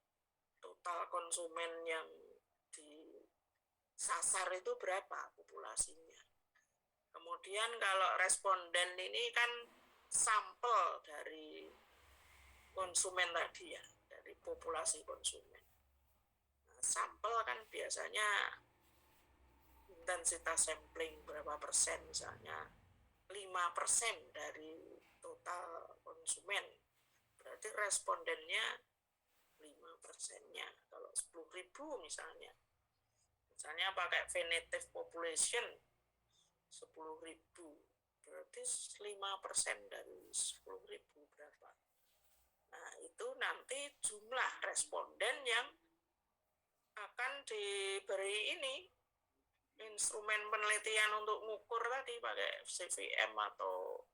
total konsumen yang disasar itu berapa populasinya. Kemudian kalau responden ini kan sampel dari konsumen tadi ya, dari populasi konsumen. Nah, sampel kan biasanya intensitas sampling berapa persen misalnya 5% dari total konsumen. Berarti respondennya 5%-nya. Kalau 10.000 misalnya pakai Venetive Population 10.000, berarti 5% dari 10.000 berapa? Nah, itu nanti jumlah responden yang akan diberi ini instrumen penelitian untuk mengukur tadi pakai CVM atau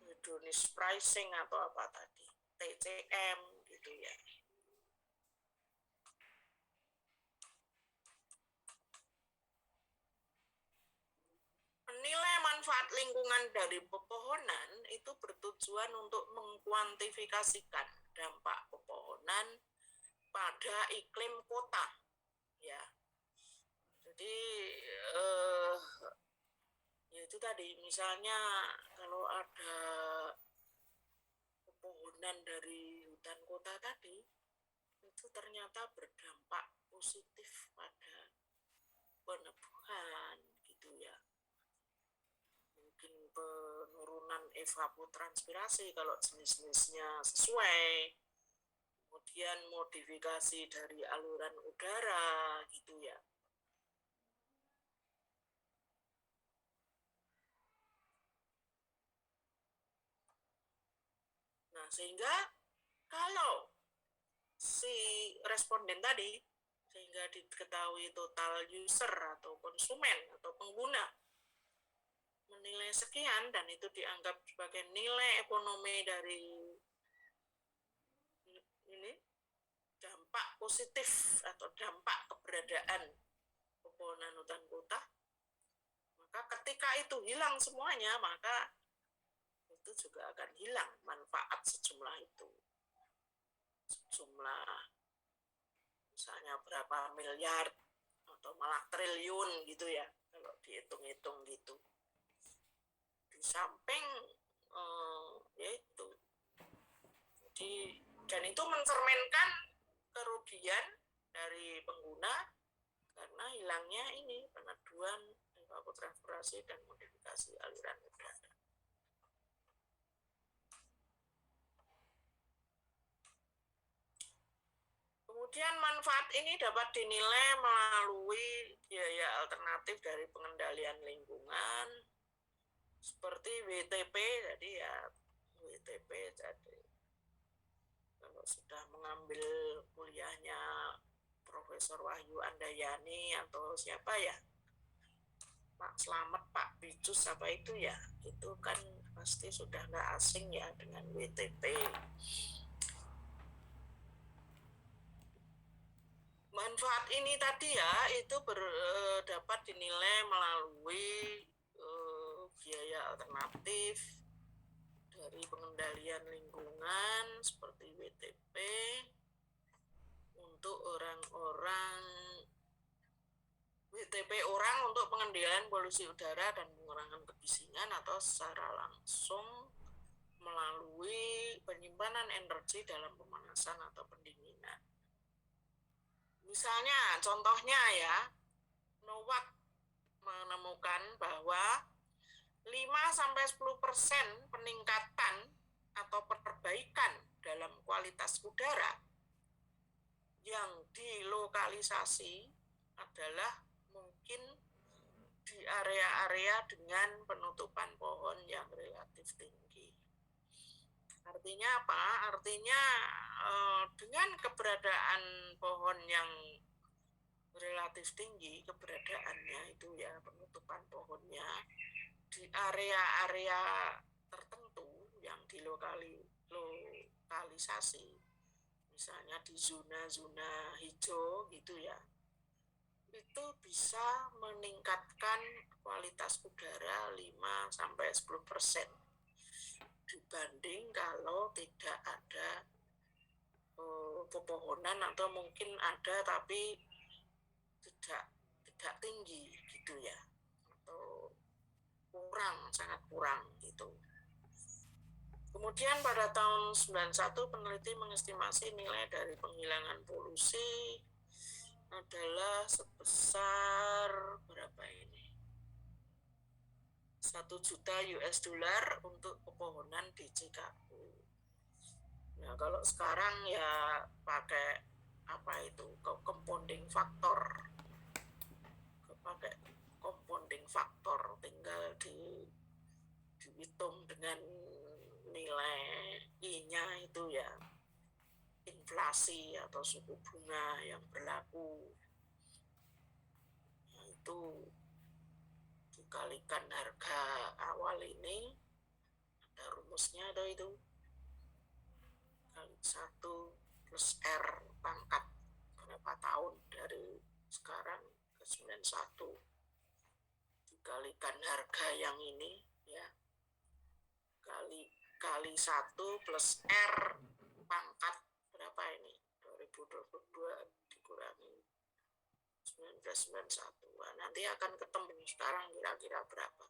hedonic pricing atau apa tadi, TCM gitu ya. Nilai manfaat lingkungan dari pepohonan itu bertujuan untuk mengkuantifikasikan dampak pepohonan pada iklim kota, ya. Jadi ya itu tadi, misalnya kalau ada pepohonan dari hutan kota tadi, itu ternyata berdampak positif pada penebuhan gitu ya. Mungkin penurunan evapotranspirasi kalau jenis-jenisnya sesuai, kemudian modifikasi dari aluran udara gitu ya. Nah, sehingga kalau si responden tadi, sehingga diketahui total user atau konsumen atau pengguna menilai sekian dan itu dianggap sebagai nilai ekonomi dari ini, dampak positif atau dampak keberadaan pepohonan hutan kota, maka ketika itu hilang semuanya, maka itu juga akan hilang manfaat sejumlah itu. Sejumlah misalnya berapa miliar atau malah triliun gitu ya, kalau dihitung-hitung gitu. Di samping yaitu, jadi, dan itu mencerminkan kerugian dari pengguna karena hilangnya ini peneduhan, evapotranspirasi dan modifikasi aliran udara. Kemudian manfaat ini dapat dinilai melalui biaya alternatif dari pengendalian lingkungan seperti WTP tadi ya, WTP tadi. Kalau sudah mengambil kuliahnya Profesor Wahyu Andayani atau siapa ya, Pak Slamet, Pak Bicus apa itu ya, itu kan pasti sudah nggak asing ya dengan WTP. Manfaat ini tadi ya itu dapat dinilai melalui biaya alternatif dari pengendalian lingkungan seperti WTP untuk orang-orang, WTP orang untuk pengendalian polusi udara dan pengurangan kebisingan atau secara langsung melalui penyimpanan energi dalam pemanasan atau pendinginan. Misalnya, contohnya ya, NOWAC menemukan bahwa 5-10% peningkatan atau perbaikan dalam kualitas udara yang dilokalisasi adalah mungkin di area-area dengan penutupan pohon yang relatif tinggi. Artinya apa? Artinya dengan keberadaan pohon yang relatif tinggi, keberadaannya itu ya, penutupan pohonnya di area-area tertentu yang dilokalisasi, misalnya di zona-zona hijau gitu ya, itu bisa meningkatkan kualitas udara 5-10% dibanding kalau tidak ada pepohonan atau mungkin ada tapi tidak tinggi gitu ya, atau kurang, sangat kurang gitu. Kemudian pada tahun 91 peneliti mengestimasi nilai dari penghilangan polusi adalah sebesar berapa ini? 1 juta US dollar untuk pepohonan di Chicago. Nah, kalau sekarang ya pakai apa itu, compounding factor. Pakai compounding factor, tinggal dihitung dengan nilai I-nya itu ya inflasi atau suku bunga yang berlaku. Nah, itu dikalikan harga awal ini, ada rumusnya ada itu, kali 1 plus R pangkat berapa tahun dari sekarang ke 91, dikalikan harga yang ini ya, kali 1 plus R pangkat berapa ini, 2022 dikurangi 1991. Nah, nanti akan ketemu sekarang kira-kira berapa.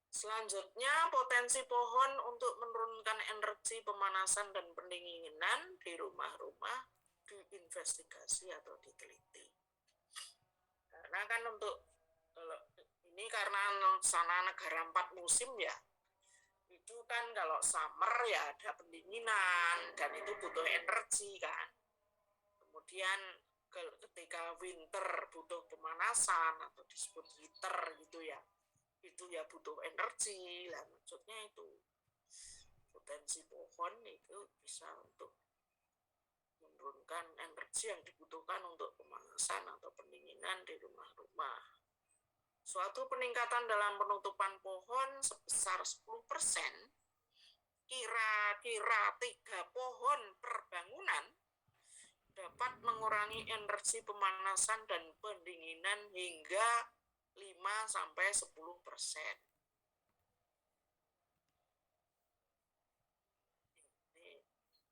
Selanjutnya, potensi pohon untuk menurunkan energi pemanasan dan pendinginan di rumah-rumah diinvestigasi atau diteliti. Karena kan untuk ini karena sana negara 4 musim ya, itu kan kalau summer ya ada pendinginan dan itu butuh energi kan. Kemudian ketika winter butuh pemanasan atau disebut heater gitu ya, itu ya butuh energi lah. Maksudnya itu potensi pohon itu bisa untuk menurunkan energi yang dibutuhkan untuk pemanasan atau pendinginan di rumah-rumah. Suatu peningkatan dalam penutupan pohon sebesar 10%, kira-kira 3 pohon per bangunan dapat mengurangi energi pemanasan dan pendinginan hingga 5-10%. Ini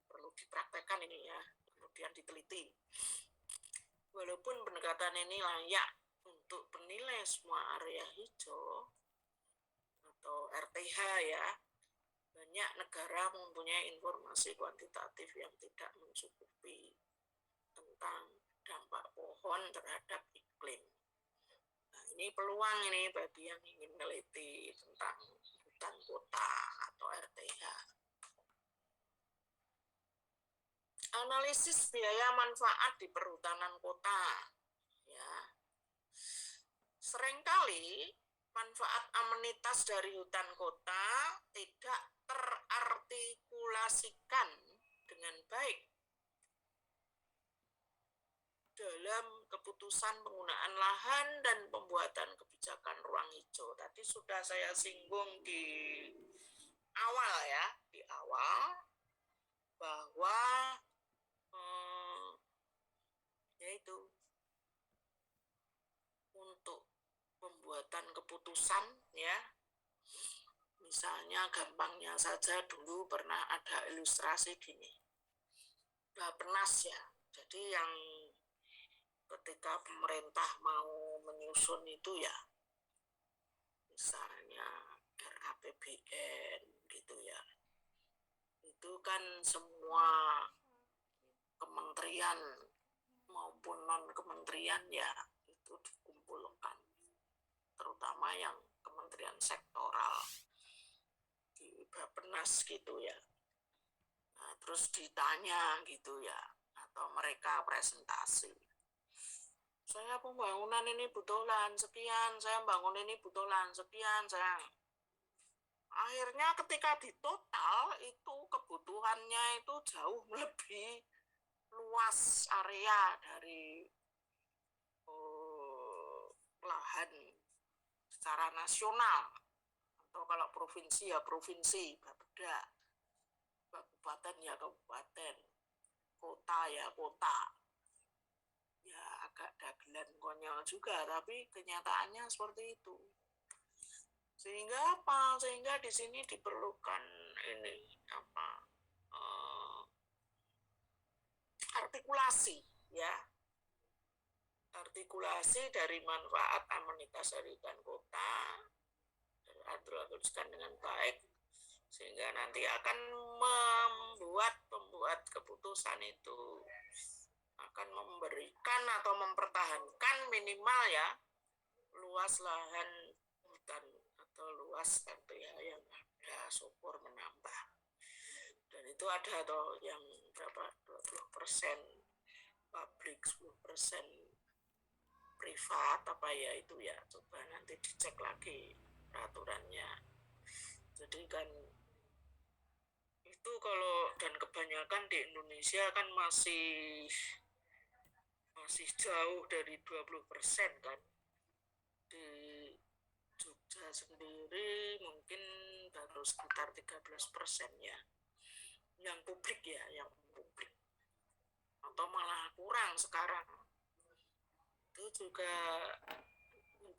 perlu dipraktekkan ini ya, kemudian diteliti. Walaupun pendekatan ini layak untuk penilai semua area hijau atau RTH ya, banyak negara mempunyai informasi kuantitatif yang tidak mencukupi tentang dampak pohon terhadap iklim. Nah, ini peluang ini bagi yang ingin meneliti tentang hutan kota atau RTH. Analisis biaya manfaat di perhutanan kota. Ya. Seringkali manfaat amenitas dari hutan kota tidak terartikulasikan dengan baik dalam keputusan penggunaan lahan dan pembuatan kebijakan ruang hijau. Tadi sudah saya singgung di awal ya, di awal bahwa yaitu untuk pembuatan keputusan ya, misalnya gampangnya saja dulu pernah ada ilustrasi gini, Bappenas ya, jadi yang ketika pemerintah mau menyusun itu ya, misalnya RAPBN gitu ya, itu kan semua kementerian maupun non-kementerian ya itu dikumpulkan, terutama yang kementerian sektoral di Bappenas gitu ya. Nah, terus ditanya gitu ya, atau mereka presentasi, saya pembangunan ini butuh lahan sekian, saya bangun ini butuh lahan sekian, saya akhirnya ketika ditotal itu kebutuhannya itu jauh melebihi luas area dari lahan secara nasional, atau kalau provinsi ya provinsi, Bapeda, kabupaten ya kabupaten, kota ya kota. Ya agak dagelan konyol juga, tapi kenyataannya seperti itu. Sehingga apa? Sehingga di sini diperlukan ini apa? Artikulasi ya. Artikulasi dari manfaat amenitas dari hutan kota diaturkan dengan baik, sehingga nanti akan membuat pembuat keputusan itu akan memberikan atau mempertahankan minimal ya luas lahan hutan atau luas luas RPH yang ada, syukur menambah. Dan itu ada atau yang berapa 20% publik, 10% privat apa ya itu ya, coba nanti dicek lagi peraturannya. Jadi kan itu kalau, dan kebanyakan di Indonesia kan masih jauh dari 20% kan. Di Jogja sendiri mungkin baru sekitar 13% ya, yang publik ya, yang publik, atau malah kurang sekarang. Itu juga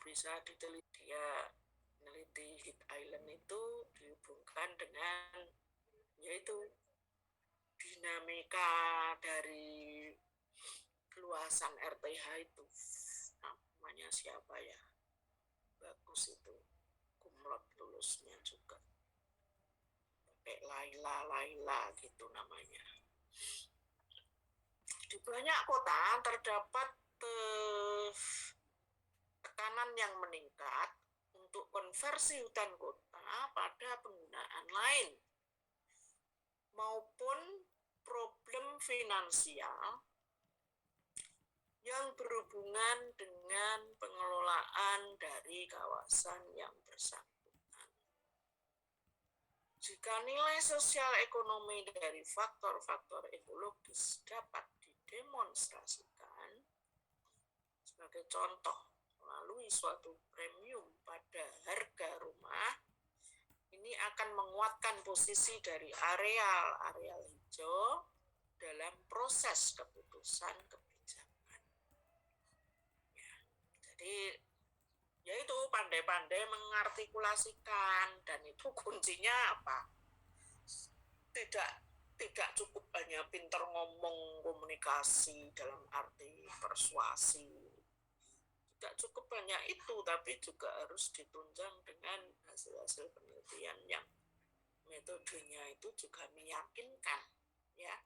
bisa diteliti ya, meneliti heat island itu dihubungkan dengan yaitu dinamika dari luasan RTH itu. Namanya siapa ya, bagus itu, kumlot lulusnya juga, pakai Laila gitu namanya. Di banyak kota terdapat tekanan yang meningkat untuk konversi hutan kota pada penggunaan lain, maupun problem finansial yang berhubungan dengan pengelolaan dari kawasan yang bersangkutan. Jika nilai sosial ekonomi dari faktor-faktor ekologis dapat didemonstrasikan, sebagai contoh melalui suatu premium pada harga rumah, ini akan menguatkan posisi dari areal hijau dalam proses keputusan kebijakan. Ya, jadi yaitu pandai-pandai mengartikulasikan, dan itu kuncinya apa? Tidak cukup hanya pintar ngomong komunikasi dalam arti persuasi, tidak cukup banyak itu, tapi juga harus ditunjang dengan hasil-hasil penelitian yang metodenya itu juga meyakinkan, ya.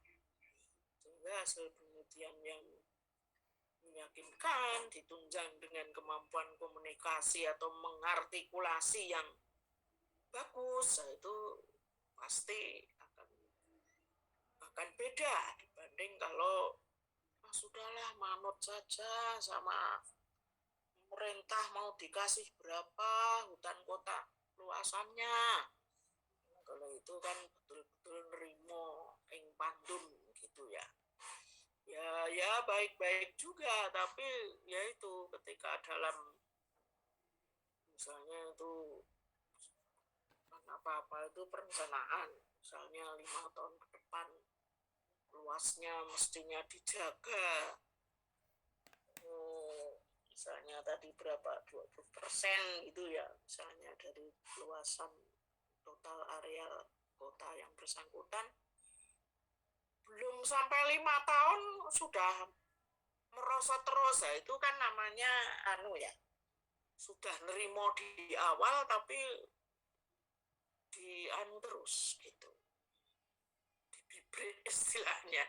Sehingga hasil penelitian yang meyakinkan ditunjang dengan kemampuan komunikasi atau mengartikulasi yang bagus, itu pasti akan beda dibanding kalau sudahlah manut saja sama pemerintah, mau dikasih berapa hutan kota luasannya. Kalau itu kan betul-betul nerimo ing pandum gitu ya. Ya baik-baik juga, tapi ya itu ketika dalam misalnya itu apa-apa itu perencanaan, misalnya 5 tahun ke depan luasnya mestinya dijaga, misalnya tadi berapa 20% gitu ya, misalnya dari luasan total areal kota yang bersangkutan, belum sampai 5 tahun sudah merosot terus ya, itu kan namanya sudah nerimo di awal tapi terus gitu, dibibrit istilahnya.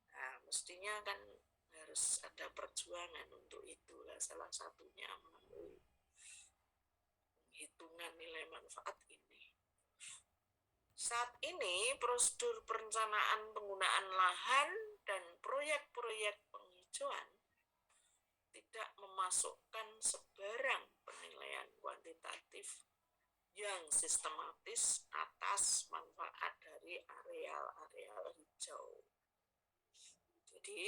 Nah, mestinya kan harus ada perjuangan untuk itu. Salah satunya melalui hitungan nilai manfaat ini. Saat ini prosedur perencanaan penggunaan lahan dan proyek-proyek penghijauan tidak memasukkan sebarang penilaian kuantitatif yang sistematis atas manfaat dari areal-areal hijau. Jadi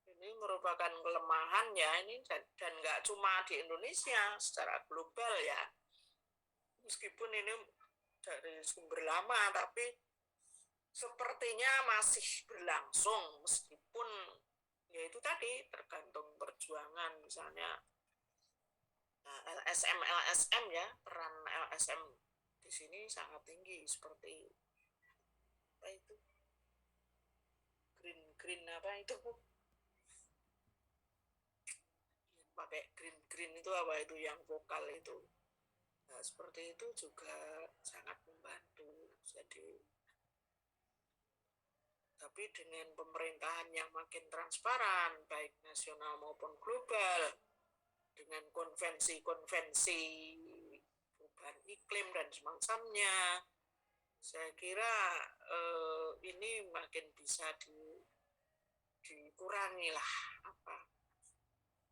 ini merupakan kelemahan ya, ini dan nggak cuma di Indonesia, secara global ya. Meskipun ini dari sumber lama, tapi sepertinya masih berlangsung, meskipun ya itu tadi tergantung perjuangan. Misalnya LSM ya, peran LSM di sini sangat tinggi, seperti apa itu green apa itu, pakai green itu apa itu yang vokal itu. Nah, seperti itu juga sangat membantu. Jadi tapi dengan pemerintahan yang makin transparan, baik nasional maupun global, dengan konvensi-konvensi perubahan iklim dan semacamnya. Saya kira ini makin bisa dikurangi lah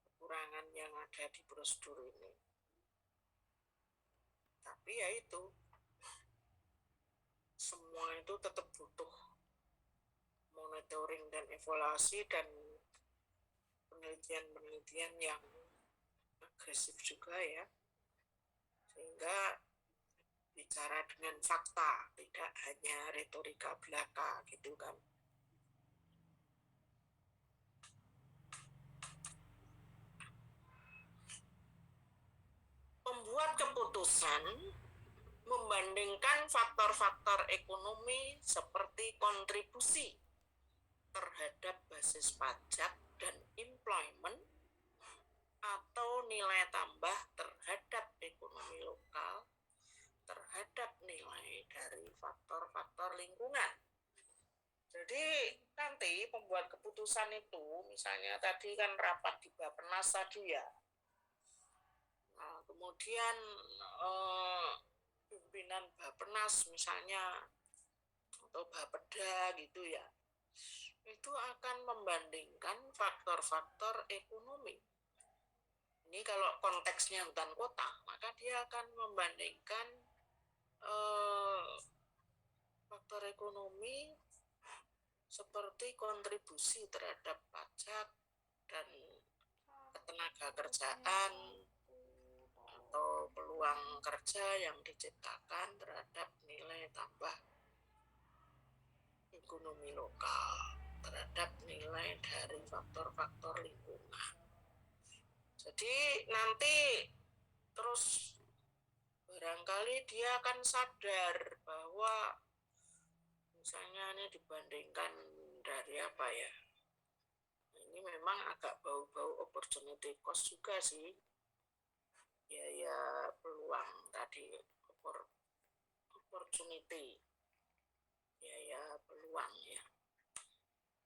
kekurangan yang ada di prosedur ini. Tapi ya itu, semua itu tetap butuh monitoring dan evaluasi dan penelitian-penelitian yang agresif juga ya, sehingga bicara dengan fakta, tidak hanya retorika belaka gitu kan. Membuat keputusan membandingkan faktor-faktor ekonomi seperti kontribusi terhadap basis pajak dan employment atau nilai tambah terhadap ekonomi lokal terhadap nilai dari faktor-faktor lingkungan. Jadi nanti pembuat keputusan itu, misalnya tadi kan rapat di Bappenas tadi ya, nah, kemudian pimpinan Bappenas misalnya atau Bapeda gitu ya, itu akan membandingkan faktor-faktor ekonomi. Ini kalau konteksnya hutan kota, maka dia akan membandingkan faktor ekonomi seperti kontribusi terhadap pajak dan ketenaga kerjaan atau peluang kerja yang diciptakan terhadap nilai tambah ekonomi lokal, terhadap nilai dari faktor-faktor lingkungan. Jadi nanti terus barangkali dia akan sadar bahwa misalnya ini dibandingkan dari apa ya, ini memang agak bau-bau opportunity cost juga sih, ya peluang tadi, opportunity, ya peluang ya,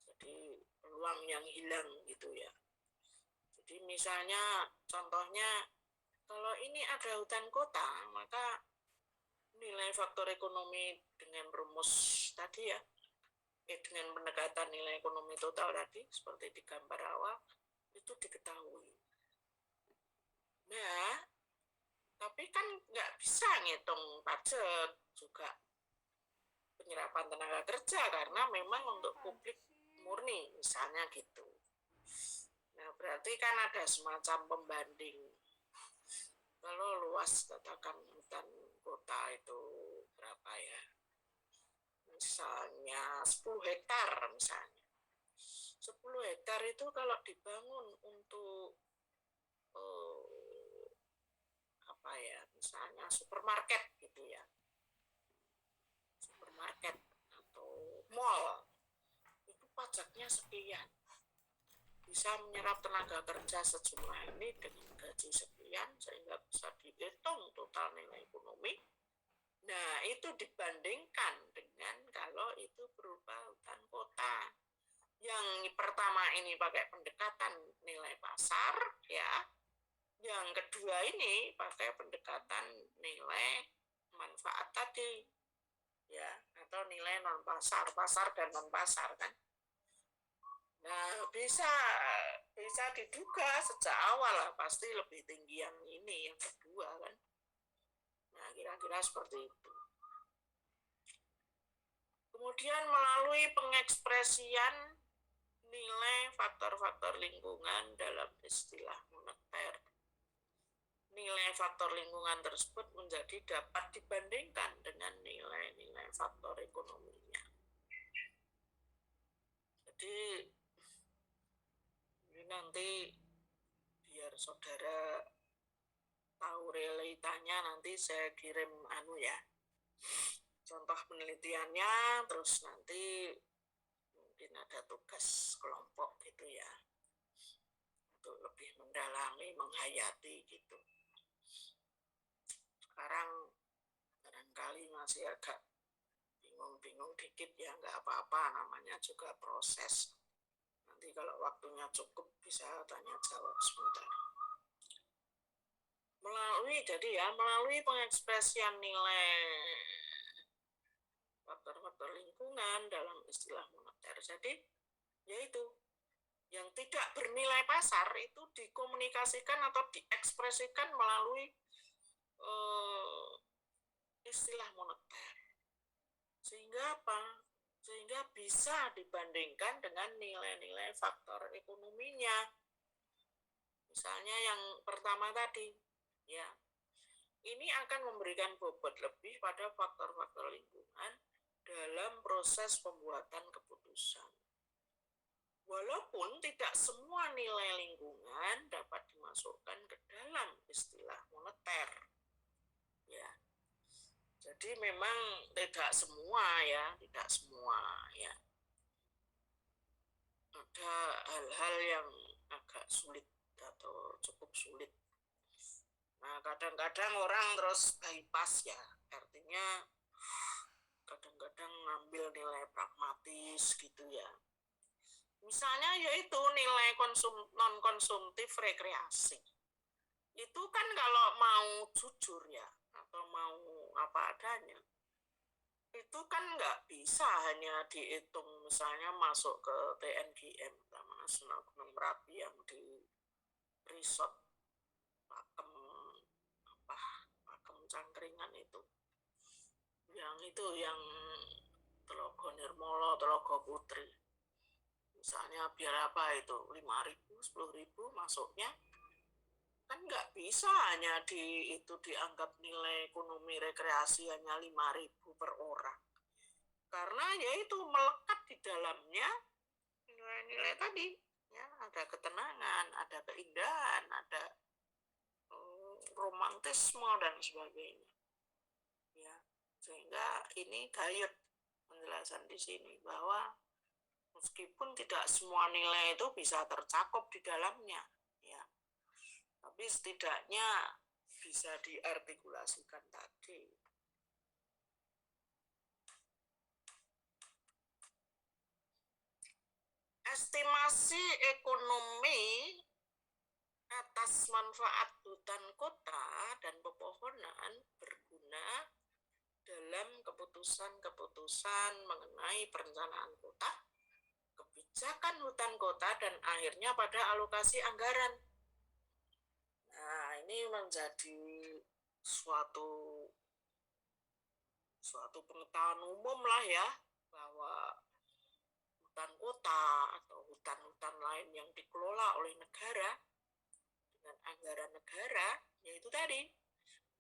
jadi peluang yang hilang gitu ya. Jadi misalnya contohnya kalau ini ada hutan kota, maka nilai faktor ekonomi dengan rumus tadi ya, dengan pendekatan nilai ekonomi total tadi seperti di gambar awal itu diketahui. Nah, tapi kan nggak bisa ngitung pajak juga penyerapan tenaga kerja karena memang untuk publik murni misalnya gitu. Nah, berarti kan ada semacam pembanding. Kalau luas katakan hutan kota itu berapa ya? Misalnya 10 hektar misalnya. 10 hektar itu kalau dibangun untuk apa ya, misalnya supermarket gitu ya. Supermarket atau mall. Itu pajaknya sekian. Bisa menyerap tenaga kerja sejumlah ini dengan gaji sekian sehingga bisa dihitung total nilai ekonomi. Nah, itu dibandingkan dengan kalau itu berupa hutan kota. Yang pertama ini pakai pendekatan nilai pasar ya. Yang kedua ini pakai pendekatan nilai manfaat tadi. Ya, atau nilai non pasar, pasar dan non pasar kan. Nah, bisa diduga sejak awal lah pasti lebih tinggi yang ini, yang kedua kan. Nah, kira-kira seperti itu. Kemudian melalui pengekspresian nilai faktor-faktor lingkungan dalam istilah moneter. Nilai faktor lingkungan tersebut menjadi dapat dibandingkan dengan nilai-nilai faktor ekonominya. Jadi ini nanti biar saudara tahu realitanya, nanti saya kirim ya, contoh penelitiannya, terus nanti mungkin ada tugas kelompok gitu ya, untuk lebih mendalami, menghayati gitu. Sekarang barangkali masih agak bingung-bingung dikit ya, nggak apa-apa, namanya juga proses. Nanti kalau waktunya cukup bisa tanya jawab sebentar. Melalui jadi ya melalui pengekspresian nilai faktor-faktor lingkungan dalam istilah moneter. Jadi yaitu yang tidak bernilai pasar itu dikomunikasikan atau diekspresikan melalui istilah moneter. Sehingga apa? Sehingga bisa dibandingkan dengan nilai-nilai faktor ekonominya. Misalnya yang pertama tadi, ya, ini akan memberikan bobot lebih pada faktor-faktor lingkungan dalam proses pembuatan keputusan. Walaupun tidak semua nilai lingkungan dapat dimasukkan ke dalam istilah moneter. Ya. Jadi memang tidak semua ya, tidak semua ya. Ada hal-hal yang agak sulit atau cukup sulit. Nah, kadang-kadang orang terus bypass ya, artinya kadang-kadang ngambil nilai pragmatis gitu ya. Misalnya yaitu nilai non-konsumtif rekreasi. Itu kan kalau mau jujur ya, atau mau apa adanya, itu kan nggak bisa hanya dihitung misalnya masuk ke TNGM, Taman Nasional Gunung Merapi yang di resort Pakem Cangkringan itu yang Telogo Nirmolo, Telogo Putri. Misalnya biar apa itu 5.000, 10.000 masuknya, kan nggak bisa hanya itu dianggap nilai ekonomi rekreasi hanya 5.000 per orang, karena yaitu melekat di dalamnya nilai-nilai tadi ya, ada ketenangan, ada keindahan, ada romantisme dan sebagainya ya. Sehingga ini gayut penjelasan di sini bahwa meskipun tidak semua nilai itu bisa tercakup di dalamnya ya, tapi setidaknya bisa diartikulasikan tadi. Estimasi ekonomi atas manfaat hutan kota dan pepohonan berguna dalam keputusan-keputusan mengenai perencanaan kota, kebijakan hutan kota, dan akhirnya pada alokasi anggaran. Nah, ini menjadi suatu pengetahuan umum lah ya, bahwa hutan kota atau hutan-hutan lain yang dikelola oleh negara dengan anggaran negara, yaitu tadi,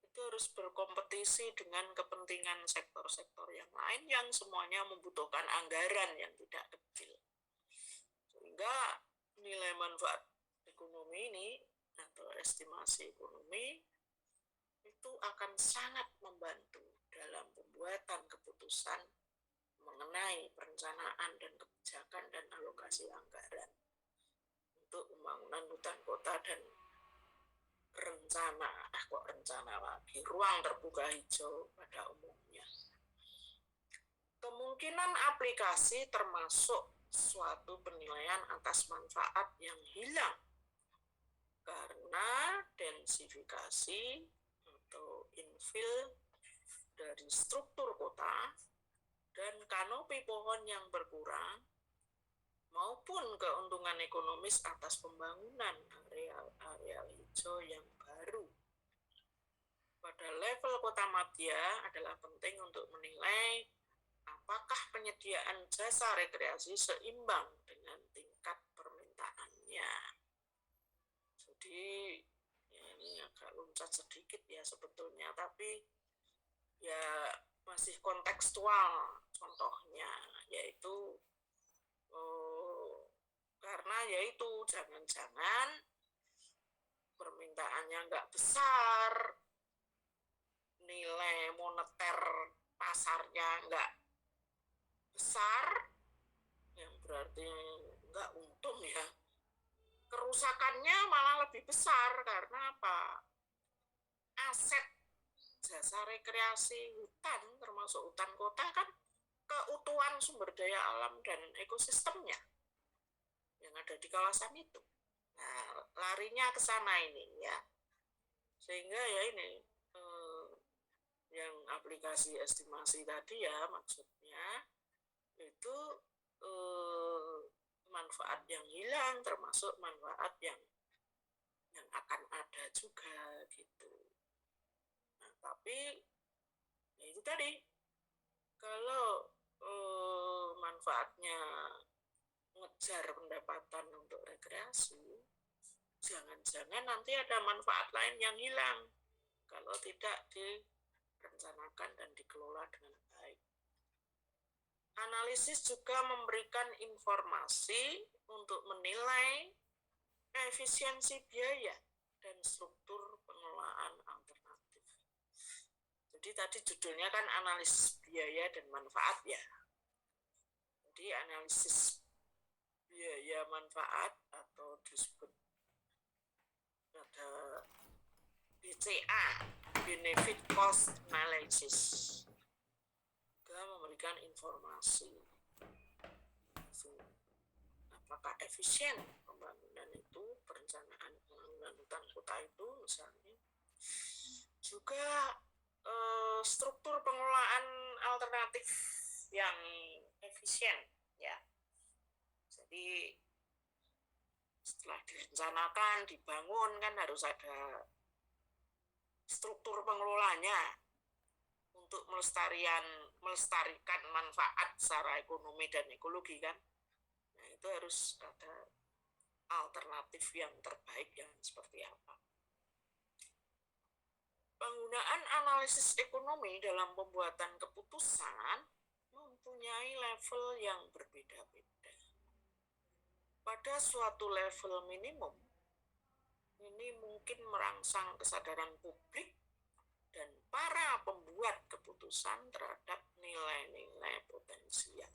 itu harus berkompetisi dengan kepentingan sektor-sektor yang lain yang semuanya membutuhkan anggaran yang tidak kecil. Sehingga nilai manfaat ekonomi ini atau estimasi ekonomi itu akan sangat membantu dalam pembuatan keputusan mengenai perencanaan dan kebijakan dan alokasi anggaran untuk pembangunan hutan kota dan rencana lagi ruang terbuka hijau pada umumnya. Kemungkinan aplikasi termasuk suatu penilaian atas manfaat yang hilang karena densifikasi atau infill dari struktur kota dan kanopi pohon yang berkurang maupun keuntungan ekonomis atas pembangunan areal hijau yang baru. Pada level kota madya adalah penting untuk menilai apakah penyediaan jasa rekreasi seimbang dengan tingkat permintaannya. Jadi ya ini agak loncat sedikit ya sebetulnya, tapi ya masih kontekstual contohnya, yaitu karena yaitu jangan-jangan permintaannya nggak besar, nilai moneter pasarnya nggak besar, yang berarti nggak untung ya, kerusakannya malah lebih besar. Karena apa? Aset jasa rekreasi hutan, termasuk hutan kota, kan keutuhan sumber daya alam dan ekosistemnya yang ada di kawasan itu. Nah, larinya ke sana ini ya. Sehingga ya ini yang aplikasi estimasi tadi ya maksudnya itu manfaat yang hilang termasuk manfaat yang akan ada juga gitu. Nah, tapi ya itu tadi kalau manfaatnya ngejar pendapatan untuk rekreasi, jangan-jangan nanti ada manfaat lain yang hilang kalau tidak direncanakan dan dikelola dengan baik. Analisis juga memberikan informasi untuk menilai efisiensi biaya dan struktur pengelolaan alternatif. Jadi tadi judulnya kan analisis biaya dan manfaat ya. Jadi analisis biaya manfaat atau disebut ada BCA, Benefit Cost Analysis, juga memberikan informasi apakah efisien pembangunan itu, perencanaan pembangunan hutan kota itu misalnya, juga struktur pengelolaan alternatif yang efisien ya. Jadi setelah direncanakan, dibangun kan harus ada struktur pengelolanya untuk melestarikan manfaat secara ekonomi dan ekologi kan. Nah, itu harus ada alternatif yang terbaik yang seperti apa. Penggunaan analisis ekonomi dalam pembuatan keputusan mempunyai level yang berbeda-beda. Pada suatu level minimum, ini mungkin merangsang kesadaran publik dan para pembuat keputusan terhadap nilai-nilai potensial.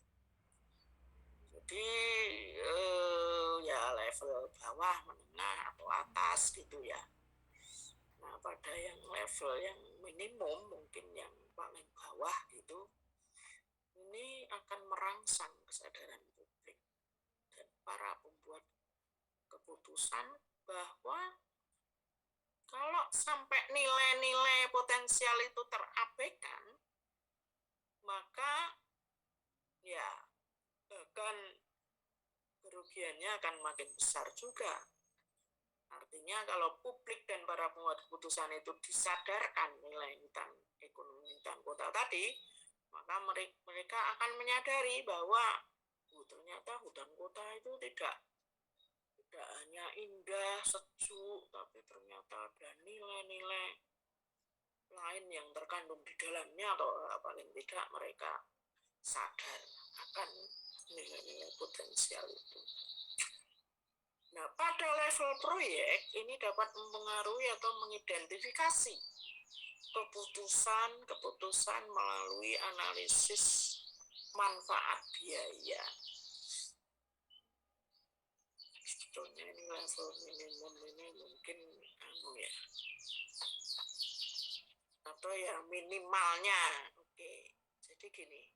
Jadi ya level bawah, menengah, atau atas gitu ya. Nah, pada yang level yang minimum, mungkin yang paling bawah gitu, ini akan merangsang kesadaran publik dan para pembuat keputusan bahwa kalau sampai nilai-nilai potensial itu terabaikan, maka ya bahkan kerugiannya akan makin besar juga. Artinya kalau publik dan para pembuat keputusan itu disadarkan nilai hutan ekonomi hutan kota tadi, maka mereka akan menyadari bahwa ternyata hutan kota itu tidak hanya indah, sejuk, tapi ternyata ada nilai-nilai lain yang terkandung di dalamnya, atau paling tidak mereka sadar akan nilai-nilai potensial itu. Nah, pada level proyek ini dapat mempengaruhi atau mengidentifikasi keputusan melalui analisis manfaat biaya. Sebetulnya ini level minimum ini mungkin ya, atau ya minimalnya. Oke, jadi gini,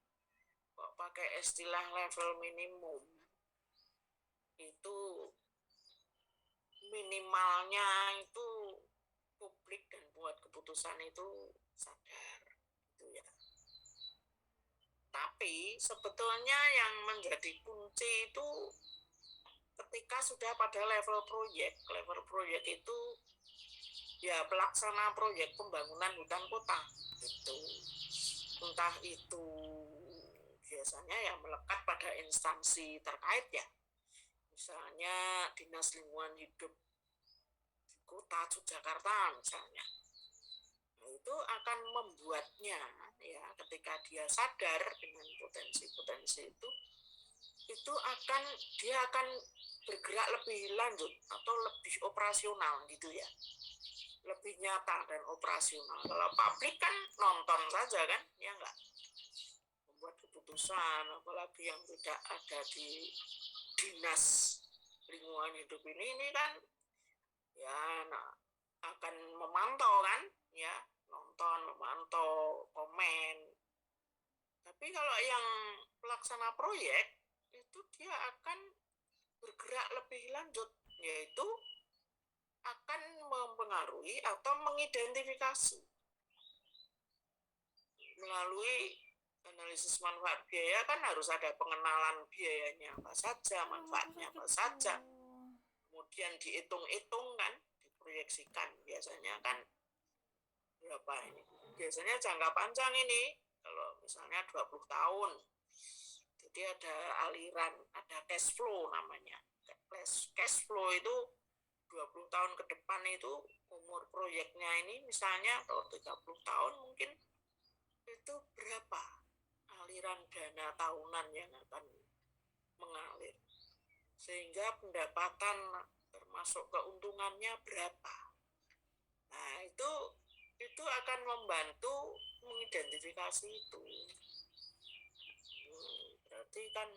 kok pakai istilah level minimum, itu minimalnya itu publik dan buat keputusan itu sadar gitu ya. Tapi sebetulnya yang menjadi kunci itu ketika sudah pada level proyek itu ya pelaksana proyek pembangunan hutan kota itu, entah itu biasanya yang melekat pada instansi terkait ya, misalnya Dinas Lingkungan Hidup Kota Yogyakarta misalnya. Nah, itu akan membuatnya ya, ketika dia sadar dengan potensi-potensi itu dia akan bergerak lebih lanjut atau lebih operasional gitu ya, lebih nyata dan operasional. Kalau publik kan nonton saja kan, ya enggak, membuat keputusan, apalagi yang tidak ada di Dinas Lingkungan Hidup ini kan ya akan memantau kan ya, nonton, memantau, komen. Tapi kalau yang pelaksana proyek itu dia akan bergerak lebih lanjut, yaitu akan mempengaruhi mempengaruhi atau mengidentifikasi melalui analisis manfaat biaya. Kan harus ada pengenalan biayanya apa saja, manfaatnya apa saja, kemudian dihitung-hitung kan, diproyeksikan. Biasanya kan berapa ini, biasanya jangka panjang ini, kalau misalnya 20 tahun, jadi ada aliran, ada cash flow namanya. Cash flow itu 20 tahun ke depan itu umur proyeknya ini misalnya kalau 30 tahun mungkin itu berapa aliran dana tahunan yang akan mengalir, sehingga pendapatan termasuk keuntungannya berapa. Nah itu akan membantu mengidentifikasi itu. Berarti kan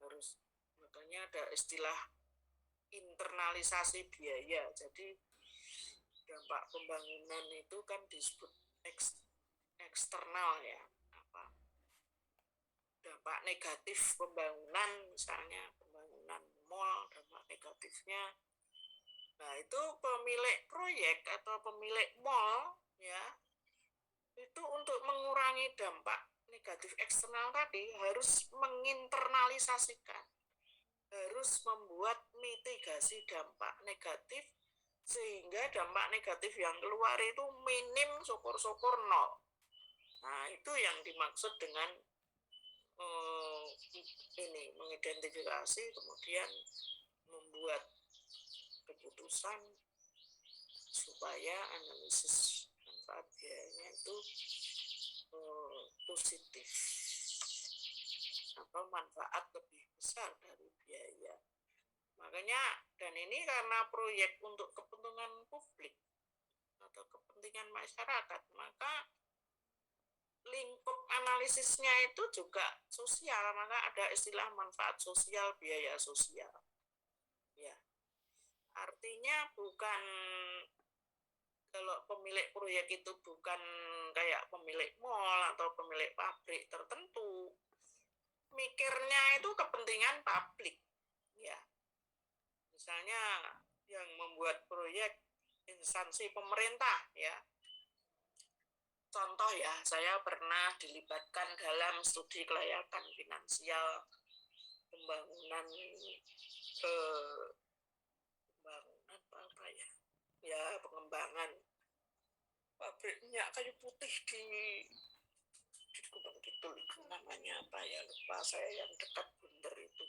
harus, makanya ada istilah internalisasi biaya. Jadi dampak pembangunan itu kan disebut eksternal ya, apa dampak negatif pembangunan, misalnya pembangunan mall, dampak negatifnya. Nah itu pemilik proyek atau pemilik mall ya, itu untuk mengurangi dampak negatif eksternal tadi harus menginternalisasikan, harus membuat mitigasi dampak negatif, sehingga dampak negatif yang keluar itu minim, syukur-syukur nol. Nah itu yang dimaksud dengan ini, mengidentifikasi kemudian membuat keputusan supaya analisis manfaat biayanya itu positif atau manfaat lebih besar dari biaya. Makanya, dan ini karena proyek untuk kepentingan publik atau kepentingan masyarakat, maka lingkup analisisnya itu juga sosial, maka ada istilah manfaat sosial, biaya sosial. Ya, artinya bukan, kalau pemilik proyek itu bukan kayak pemilik mall atau pemilik pabrik tertentu, mikirnya itu kepentingan publik. Ya, misalnya yang membuat proyek instansi pemerintah ya. Contoh ya, saya pernah dilibatkan dalam studi kelayakan finansial pembangunan apa ya? Ya, pengembangan pabrik minyak kayu putih di Gunung Kidul, itu namanya apa ya, lupa saya, yang dekat Bunder itu.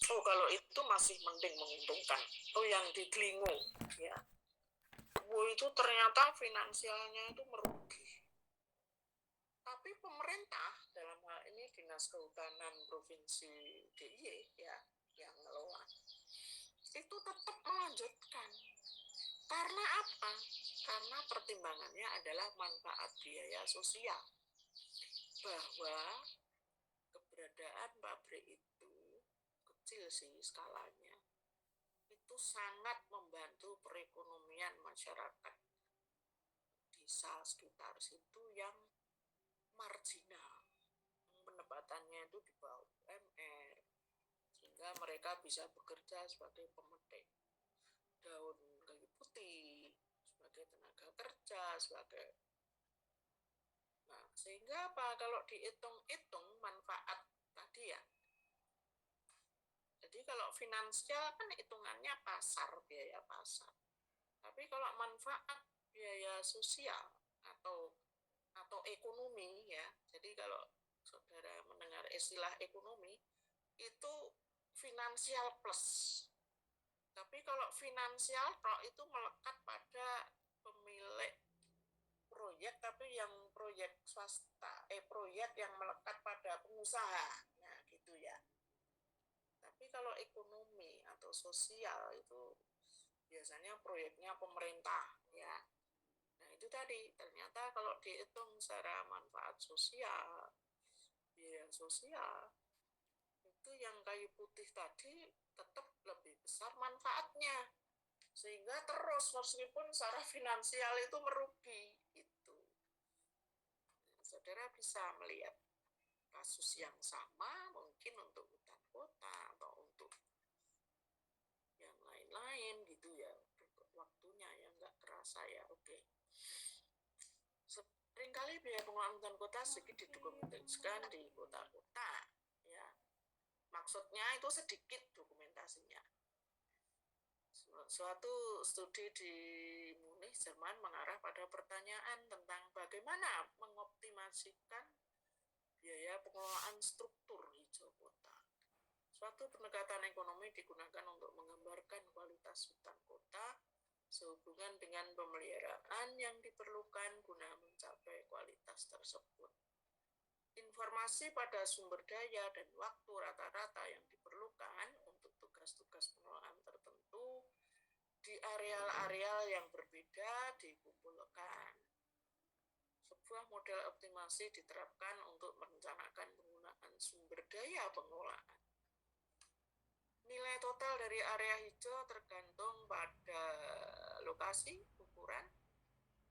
Kalau itu masih mending, menguntungkan. Yang di Delingo ya, itu ternyata finansialnya itu merugi. Tapi pemerintah, dalam hal ini Dinas Kehutanan Provinsi DIY ya, yang ngelola, itu tetap melanjutkan. Karena apa? Karena pertimbangannya adalah manfaat biaya sosial. Bahwa keberadaan pabrik itu kecil sih skalanya, itu sangat membantu perekonomian masyarakat desa sekitar situ yang marginal, pendapatannya itu di bawah UMR, sehingga mereka bisa bekerja sebagai pemetik daun kayu putih, sebagai tenaga kerja, sebagai, nah sehingga apa, kalau dihitung-hitung manfaat tadi ya, jadi kalau finansial kan hitungannya pasar, biaya pasar, tapi kalau manfaat biaya sosial atau ekonomi ya, jadi kalau saudara mendengar istilah ekonomi itu finansial plus. Tapi kalau finansial itu melekat pada pemilik proyek, tapi yang proyek swasta, proyek yang melekat pada pengusaha, nah gitu ya. Tapi kalau ekonomi atau sosial itu biasanya proyeknya pemerintah ya. Nah itu tadi, ternyata kalau dihitung secara manfaat sosial, biaya sosial, itu yang kayu putih tadi tetap lebih besar manfaatnya, sehingga terus meskipun secara finansial itu merugi itu. Nah, saudara bisa melihat kasus yang sama mungkin untuk hutan kota atau untuk saya. Oke. Seringkali biaya pengelolaan hutan kota sedikit didokumentasikan di kota-kota, ya. Maksudnya itu sedikit dokumentasinya. Suatu studi di Munich, Jerman mengarah pada pertanyaan tentang bagaimana mengoptimasikan biaya pengelolaan struktur hijau kota. Suatu pendekatan ekonomi digunakan untuk menggambarkan kualitas hutan kota sehubungan dengan pemeliharaan yang diperlukan guna mencapai kualitas tersebut. Informasi pada sumber daya dan waktu rata-rata yang diperlukan untuk tugas-tugas pengelolaan tertentu di areal-areal yang berbeda dikumpulkan. Sebuah model optimasi diterapkan untuk merencanakan penggunaan sumber daya pengelolaan. Nilai total dari area hijau tergantung pada lokasi, ukuran,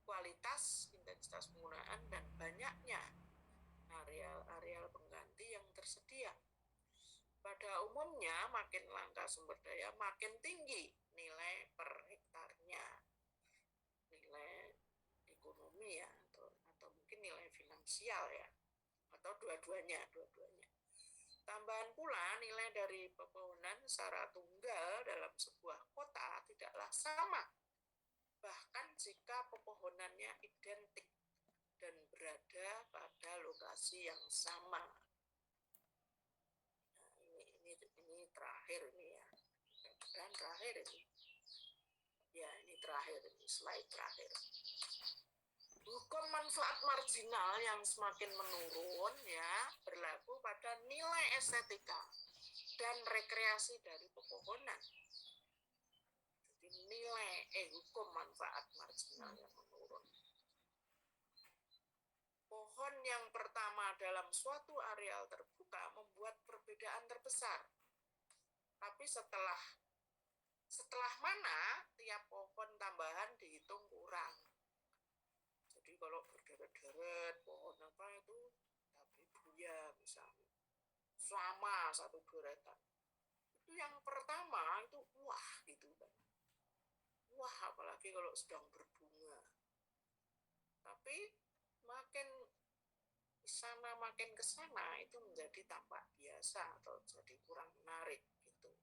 kualitas, intensitas penggunaan, dan banyaknya areal-areal pengganti yang tersedia. Pada umumnya, makin langka sumber daya, makin tinggi nilai per hektarnya. Nilai ekonomi ya, atau mungkin nilai finansial ya, atau dua-duanya. Tambahan pula, nilai dari pepohonan secara tunggal dalam sebuah kota tidaklah sama, bahkan jika pepohonannya identik dan berada pada lokasi yang sama. Nah, ini terakhir ini ya, dan terakhir ini. Ya, ini terakhir, ini slide terakhir. Hukum manfaat marginal yang semakin menurun ya berlaku pada nilai estetika dan rekreasi dari pepohonan. Jadi hukum manfaat marginal yang menurun. Pohon yang pertama dalam suatu areal terbuka membuat perbedaan terbesar. Tapi setelah mana tiap pohon tambahan dihitung kurang. Jadi kalau berderet-deret pohon apa itu tabebuya misalnya sama satu deretan, itu yang pertama itu wah gitu kan, wah apalagi kalau sedang berbunga. Tapi makin ke sana itu menjadi tampak biasa atau jadi kurang menarik gitu.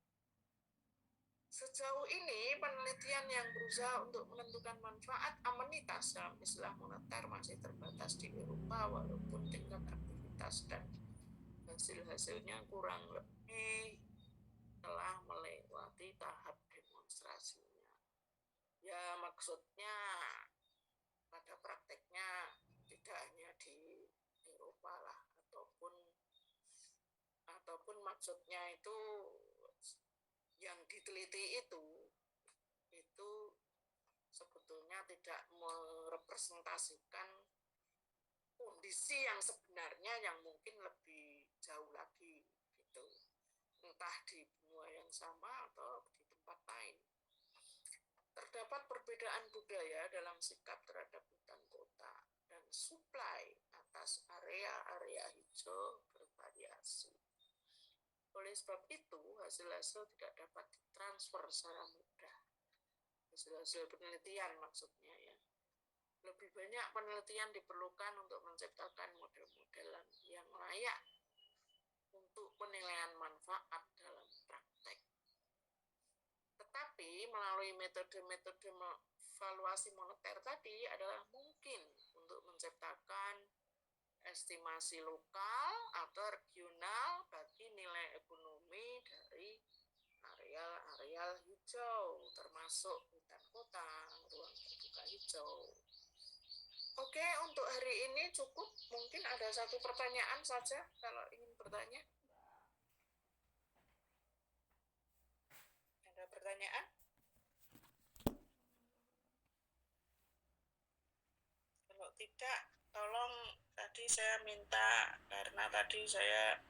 Sejauh ini, penelitian yang berusaha untuk menentukan manfaat amenitas dalam istilah moneter masih terbatas di Eropa, walaupun tingkat aktivitas dan hasil-hasilnya kurang lebih telah melewati tahap demonstrasinya. Ya, maksudnya pada prakteknya tidak hanya di Eropa lah, ataupun maksudnya itu yang diteliti itu sebetulnya tidak merepresentasikan kondisi yang sebenarnya yang mungkin lebih jauh lagi gitu, entah di benua yang sama atau di tempat lain. Terdapat perbedaan budaya dalam sikap terhadap hutan kota dan suplai atas area-area hijau bervariasi. Oleh sebab itu, hasil-hasil tidak dapat ditransfer secara mudah. Hasil-hasil penelitian maksudnya ya. Lebih banyak penelitian diperlukan untuk menciptakan model-model yang layak untuk penilaian manfaat dalam praktek. Tetapi melalui metode-metode valuasi moneter tadi adalah mungkin untuk menciptakan estimasi lokal atau regional bagi nilai ekonomi dari areal-areal hijau, termasuk hutan kota, ruang terbuka hijau. Oke, untuk hari ini cukup. Mungkin ada satu pertanyaan saja kalau ingin bertanya. Ada pertanyaan? Kalau tidak, tolong tadi saya minta, karena tadi saya